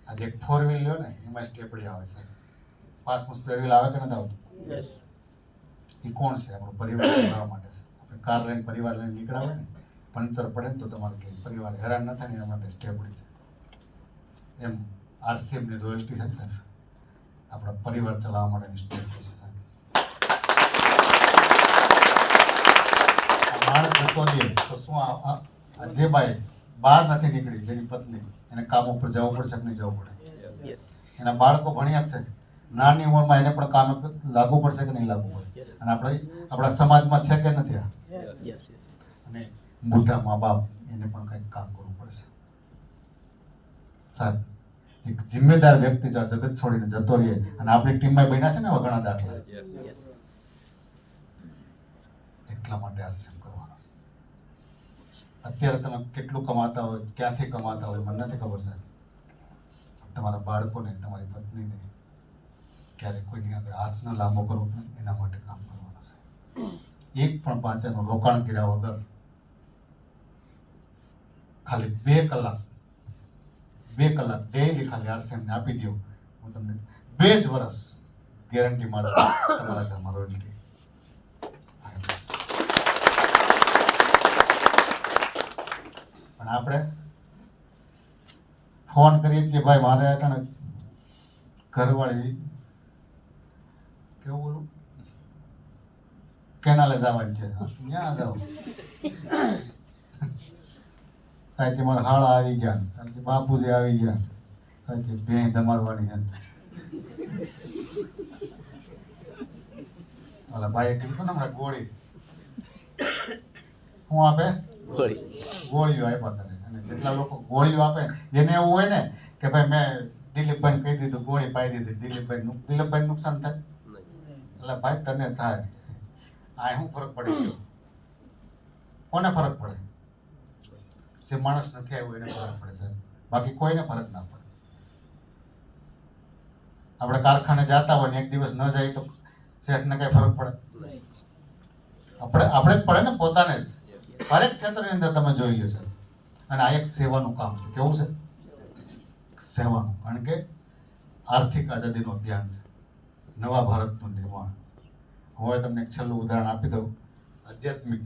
આજે 4 વ્હીલ લ્યો ને એમાં સ્ટેપડી આવે સાહેબ. 5 સ્પેર વ્હીલ આવે કે નથી આવતું? યસ. એ કોણ છે? આપણો પરિવાર ચલાવવા માટે છે. આપણે કાર લઈને પરિવાર લઈને નીકળાવે ને, પંચર પડે ને તો તમારે કે પરિવાર હેરાન ન થાય ને એના માટે સ્ટેપડી છે. એમ આરસીએમની રોયલ્ટી છે સાહેબ, આપણા પરિવાર ચલાવવા માટેની સ્ટેપડી છે સાહેબ. આ માણસ જતો રહે તો શું આ જે બાઈ બહાર નથી નીકળી, જેની પત્ની, એને કામ ઉપર જવું પડશે કે નહીં જવું પડે? યસ. એના બાળકો ભણી શકશે, નાની ઉંમરમાં એને પણ કામ લાગુ પડશે કે નહીં લાગુ પડે? Yes. અને આપણા સમાજમાં છે કે નથી આ? Yes yes. અને મોટા મા બાપ એને પણ કંઈક કામ કરવું પડશે સાહેબ. એક જિમ્મેદાર વ્યક્તિ જો આ જગત છોડીને જતો રહે, અને આપણી ટીમમાં બન્યા છે ને એવા ઘણા દાખલા, યસ. એટલા માટે આરસીએમ કરવાનો. અત્યારે તમે કેટલું કમાતા હોય, ક્યાંથી કમાતા હોય મને નથી ખબર સાહેબ. તમારા બાળકોને, તમારી પત્નીને ક્યારેક કોઈની આગળ હાથ ન લાંબો કરવો પડે, એના માટે કામ કરવાનું છે. એક પણ પાછળનું રોકાણ કર્યા વગર ખાલી 2 કલાક ડેઈલી ખાલી આરસીએમને આપી દો, હું તમને 2 જ વર્ષ ગેરંટી મળે તમારા ઘરમાં રોયલ્ટી. પણ આપણે ફોન કરીએ કે ભાઈ મારે અટાણે ઘરવાળી કેવું બોલું કેનાલે જવાની છે, ક્યાં જાવ? કાંઈ કે મારા હાળા આવી ગયા, કાંઈ કે બાપુજી આવી ગયા, કાંઈ કે ભેં દમારવાની છે. ઓલા ભાઈએ કીધું ને હમણાં ગોળી શું આપે? ગોળી. ગોળીઓ આપ્યા કરે. અને જેટલા લોકો ગોળીઓ આપે એને એવું હોય ને કે ભાઈ મેં દિલીપભાઈને કહી દીધું, ગોળી પાઈ દીધી, દિલીપભાઈ નુકસાન થાય? એટલે ભાઈ તને થાય. આ શું ફરક પડી ગયો? કોને ફરક પડે? જે માણસ નથી આવ્યો એને ફરક પડે સાહેબ, બાકી કોઈને ફરક ના પડે. આપણે કારખાને જતા હોય ને એક દિવસ ન જાય તો શેઠને કઈ ફરક પડે? આપણે જ પડે ને, પોતાને જ. હરેક ક્ષેત્રની અંદર તમે જોઈ લો સાહેબ. અને આ એક સેવાનું કામ છે. કેવું છે? સેવાનું. કારણ કે આર્થિક આઝાદીનું અભિયાન છે, નવા ભારતનું નિર્માણ. હવે તમને એક છેલ્લું ઉદાહરણ આપી દઉં આધ્યાત્મિક,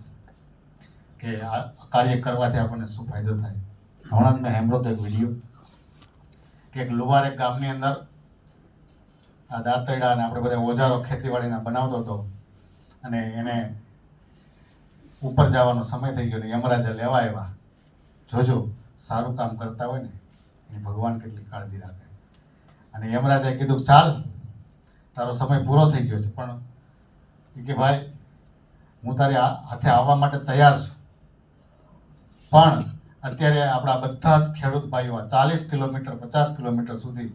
કે આ કાર્ય કરવાથી આપણને શું ફાયદો થાય. હમણાં મેં સાંભળ્યો તો એક વિડીયો કે એક લુહાર એક ગામની અંદર આ દાંતરડા અને આપણે બધા ઓજારો ખેતીવાડીના બનાવતો હતો, અને એને ઉપર જવાનો સમય થઈ ગયો ને યમરાજા લેવા આવ્યા. જોજો, સારું કામ કરતા હોય ને એની ભગવાન કેટલી કાળજી રાખે. અને યમરાજાએ કીધું ચાલ તારો સમય પૂરો થઈ ગયો છે, પણ એ કે ભાઈ હું તારી હાથે આવવા માટે તૈયાર છું, પણ અત્યારે આપણા બધા જ ખેડૂત ભાઈઓ 40 કિલોમીટર 50 કિલોમીટર સુધી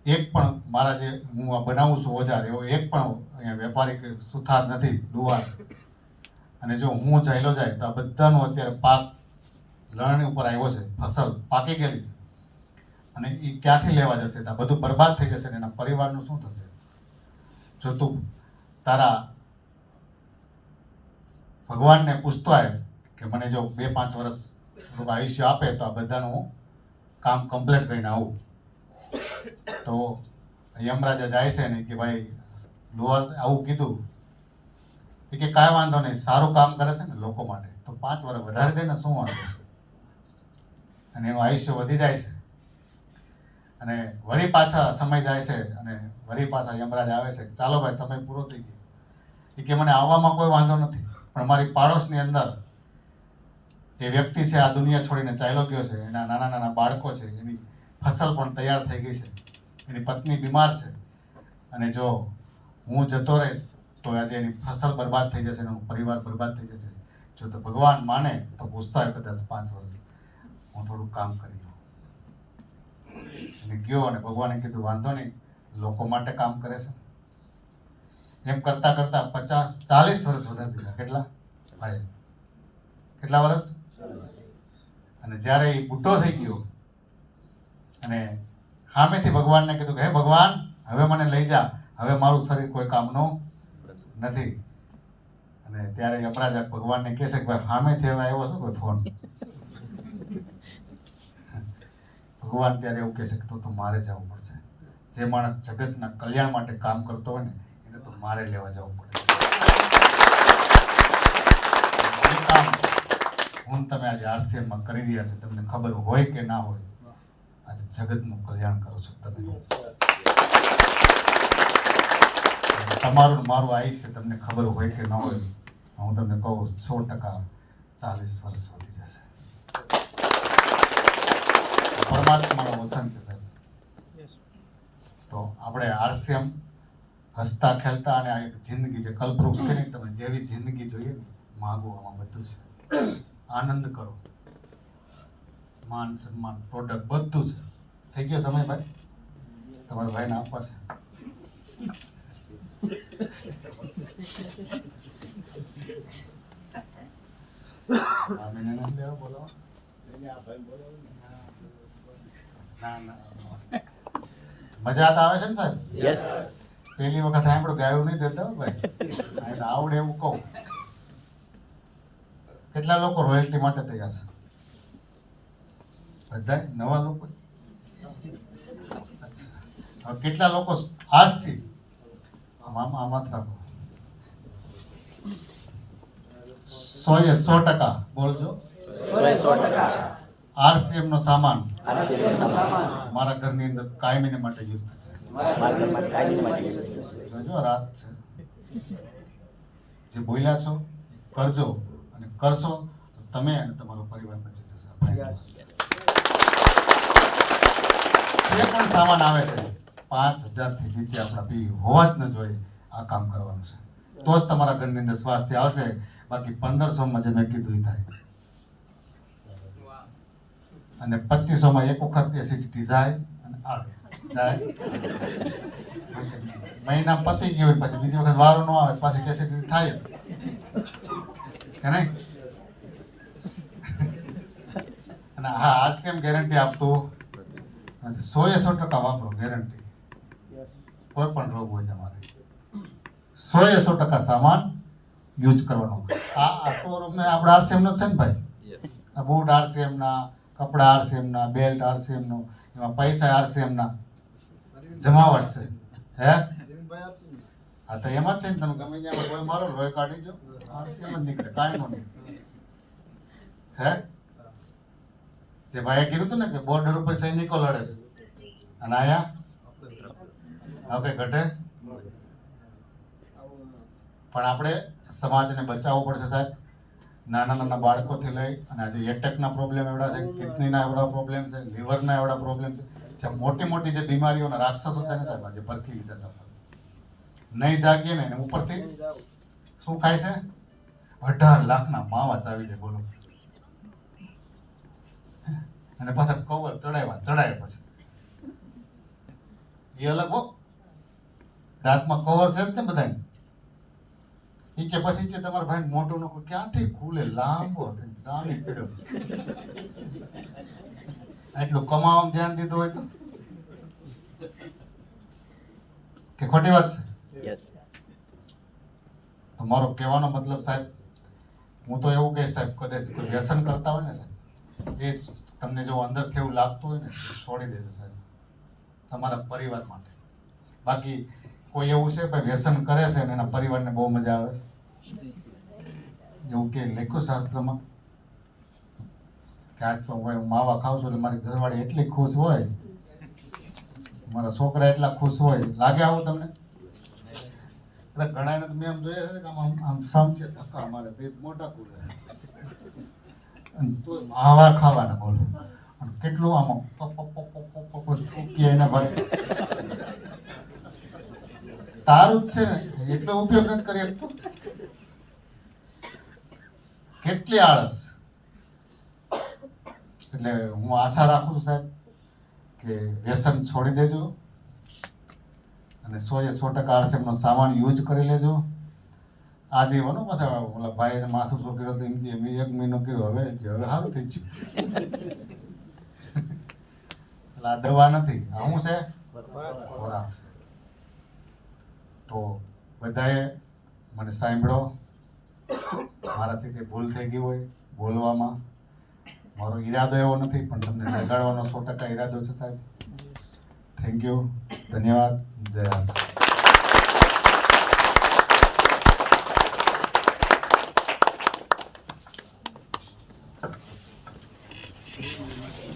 એક પણ મારા જે હું આ બનાવું છું ઓજાર, એવો એક પણ અહીંયા વેપારી કે સુથાર નથી, લુહાર. અને જો હું ચાલ્યો જાય તો આ બધાનું અત્યારે પાક લણણી ઉપર આવ્યો છે, ફસલ પાકી ગયેલી છે, અને એ ક્યાંથી લેવા જશે? તો આ બધું બરબાદ થઈ જશે ને એના પરિવારનું શું થશે? જો તું તારા ભગવાનને પૂછતો હોય કે મને જો 2-5 વર્ષ આયુષ્ય આપે તો આ બધાનું હું કામ કમ્પ્લીટ કરીને આવું, તો યમરાજા જાય છે ને કે ભાઈ લોહાર આવું કીધું કે કાંઈ વાંધો નહીં, સારું કામ કરે છે ને લોકો માટે, તો 5 વર્ષ વધારી દે ને, શું વાંધો છે? અને એનું આયુષ્ય વધી જાય છે. અને વળી પાછા સમય જાય છે અને વળી પાછા યમરાજ આવે છે, ચાલો ભાઈ સમય પૂરો થઈ ગયો. એ કે મને આવવામાં કોઈ વાંધો નથી, પણ મારી પાડોશની અંદર જે વ્યક્તિ છે આ દુનિયા છોડીને ચાલ્યો ગયો છે, એના નાના નાના બાળકો છે, એની ફસલ પણ તૈયાર થઈ ગઈ છે, એની પત્ની બીમાર છે, અને જો હું જતો રહીશ તો આજે એની ફસલ બરબાદ થઈ જશે, એનો પરિવાર બરબાદ થઈ જશે. જો તો ભગવાન માને તો પૂછતા હોય કદાચ 5 વર્ષ હું થોડું કામ કરી લઉં. અને ગયો અને ભગવાને કીધું વાંધો નહીં, લોકો માટે કામ કરે છે. એમ કરતા કરતા 50-40 વર્ષ વધારી દીધા. કેટલા ભાઈ? કેટલા વર્ષ? અને જ્યારે એ બુઢો થઈ ગયો અને સામેથી ભગવાનને કીધું કે હે ભગવાન, હવે મને લઈ જા, હવે મારું શરીર કોઈ કામનું નથી. અને ત્યારે યમરાજ ભગવાનને કહે છે કે ભાઈ સામેથી હવે આવ્યો છો કોઈ ફોન? ભગવાન ત્યારે એવું કહે છે કે તો મારે જવું પડશે. જે માણસ જગતના કલ્યાણ માટે કામ કરતો હોય ને એને તો મારે લેવા જવું પડે. જે કામ હું તમે આજે RCMમાં કરી રહ્યા છે, તમને ખબર હોય કે ના હોય, આજે જગતનું કલ્યાણ કરો છો તમે. તમારું મારું આયુષ્ય તમને ખબર હોય કે ન હોય, હું તમને કહું 100% 40 વર્ષ વધી જશે. પરમાત્માનો વચન છે સાહેબ. તો આપણે RCM હસતા ખેલતા અને આ એક જિંદગી જે કલ્પવૃક્ષ કે નહીં, તમે જેવી જિંદગી જોઈએ ને માગો, આમાં બધું છે. આનંદ કરો, માન સન્માન પ્રોડક્ટ બધું છે. થઈ ગયો સમય ભાઈ? તમારા ભાઈને આપવા છે. મજા તો આવે છે ને સાહેબ? યસ. પહેલી વખત આપણું ગાયું નહીં દેતા ભાઈ, આવડે એવું કહું. કેટલા લોકો રોયલ્ટી માટે તૈયાર છે? બધા નવા લોકો? અચ્છા, હવે કેટલા લોકો આજથી આમાં રાખો 100% બોલજો. 100% RCM નો સામાન RCM નો સામાન મારા ઘરની અંદર કાયમીને માટે યુઝ થશે. મારા ઘરમાં કાયમી માટે યુઝ થશે. જોજો રાત છે, જે બોલ્યા છો એ કરજો, અને કરશો તો તમે અને તમારો પરિવાર બચી જશે. જે પણ સામાન આવે છે 5000 થી નીચે આપણા પી હોવા જ ન જોઈએ. આ કામ કરવાનું છે તો જ તમારા ઘરની અંદર સ્વાસ્થ્ય આવશે. બાકી 1500 જે મેં કીધું એ થાય, અને 2500 એક વખત એસિડિટી જાય અને આવે જાય. મહિના પતી ગયો હોય પછી બીજી વખત વારો ન આવે, પાછી એસિડિટી થાય કે નહીં? અને હા, RCM ગેરંટી આપતું નથી. 100% વાપરો, ગેરંટી. કોઈ પણ રોગ હોય તમારે 100% સામાન યુઝ કરવાનો. આ શોરૂમ ને આપણે RCM નો છે ને ભાઈ? આ બૂટ RCM ના, કપડા RCM ના, બેલ્ટ RCM નો, એમાં પૈસા RCM ના, જમાવટ છે. હે હા, તો એમાં જ છે ને. તમે ગમે ત્યાં કોઈ મારો લોહી કાઢી જો, RCM જ નીકળે, કાંઈ નો નીકળે. હે જે ભાઈએ કીધું હતું ને કે બોર્ડર ઉપર સૈનિકો લડે છે, અને આયા હવે ઘટે. પણ આપણે સમાજને બચાવવું પડશે સાહેબ. નાના નાના બાળકોથી લઈ અને આજે એટેકના પ્રોબ્લેમ એવડા છે, કિડનીના એવડા પ્રોબ્લેમ છે, લીવરના એવડા પ્રોબ્લેમ છે. મોટી મોટી જે બીમારીઓના રાક્ષસો છે ને સાહેબ, આજે પરખી લીધા છે. નહીં જાગીએ ને ઉપરથી શું ખાય છે? 18 લાખના માવા ચાવી દે, બોલો. અને પાછા કવર ચડાય પછી એ અલગ હો. દાંતમાં કવર છે જ ને બધાને. એ કે પછી કે તમારા ભાઈ મોટું નો ક્યાંથી ખુલે લાંબો થઈને જામી પડ્યો એટલું કમાવામાં ધ્યાન દીધું હોય તો કે ખોટી વાત છે. યસ તો મારો કહેવાનો મતલબ સાહેબ હું તો એવું કહીશ સાહેબ કદાચ કોઈ વ્યસન કરતા હોય ને સાહેબ એ જ તમને જો અંદરથી એવું લાગતું હોય ને તો છોડી દેજો સાહેબ તમારા પરિવાર માટે. બાકી કોઈ એવું છે ભાઈ વ્યસન કરે છે અને એના પરિવારને બહુ મજા આવે એવું કે લખ્યું શાસ્ત્રમાં કે આજ તો હું માવા ખાઉં છું એટલે મારી ઘરવાળી એટલી ખુશ હોય મારા છોકરા એટલા ખુશ હોય લાગે આવું તમને? એટલે ઘણાને તો મેં આમ જોયા છે કે આમ સમજે ધક્કા મારે પેટ મોટા ખુલે અને તો માવા ખાવાના બોલો અને કેટલું આમ થૂકી એના ભાઈ તારું જ છે ને એટલો ઉપયોગ નથી કરી શકતો. કેટલી આળસ. એટલે હું આશા રાખું છું સાહેબ કે વ્યસન છોડી દેજો અને 100% આરસીએમનો સામાન યુઝ કરી લેજો. આજીવન પાછા ઓલા ભાઈ માથું શું કર્યું હતું એમથી એમ 1 મહિનો કર્યો હવે સારું થઈ ગયું. એટલે આ દવા નથી, આ શું છે? ખોરાક છે. તો બધાએ મને સાંભળો, મારાથી કંઈ ભૂલ થઈ ગઈ હોય બોલવામાં, મારો ઈરાદો એવો નથી પણ તમને જગાડવાનો 100% ઈરાદો છે સાહેબ. થેન્ક યુ, ધન્યવાદ, જય આરસી.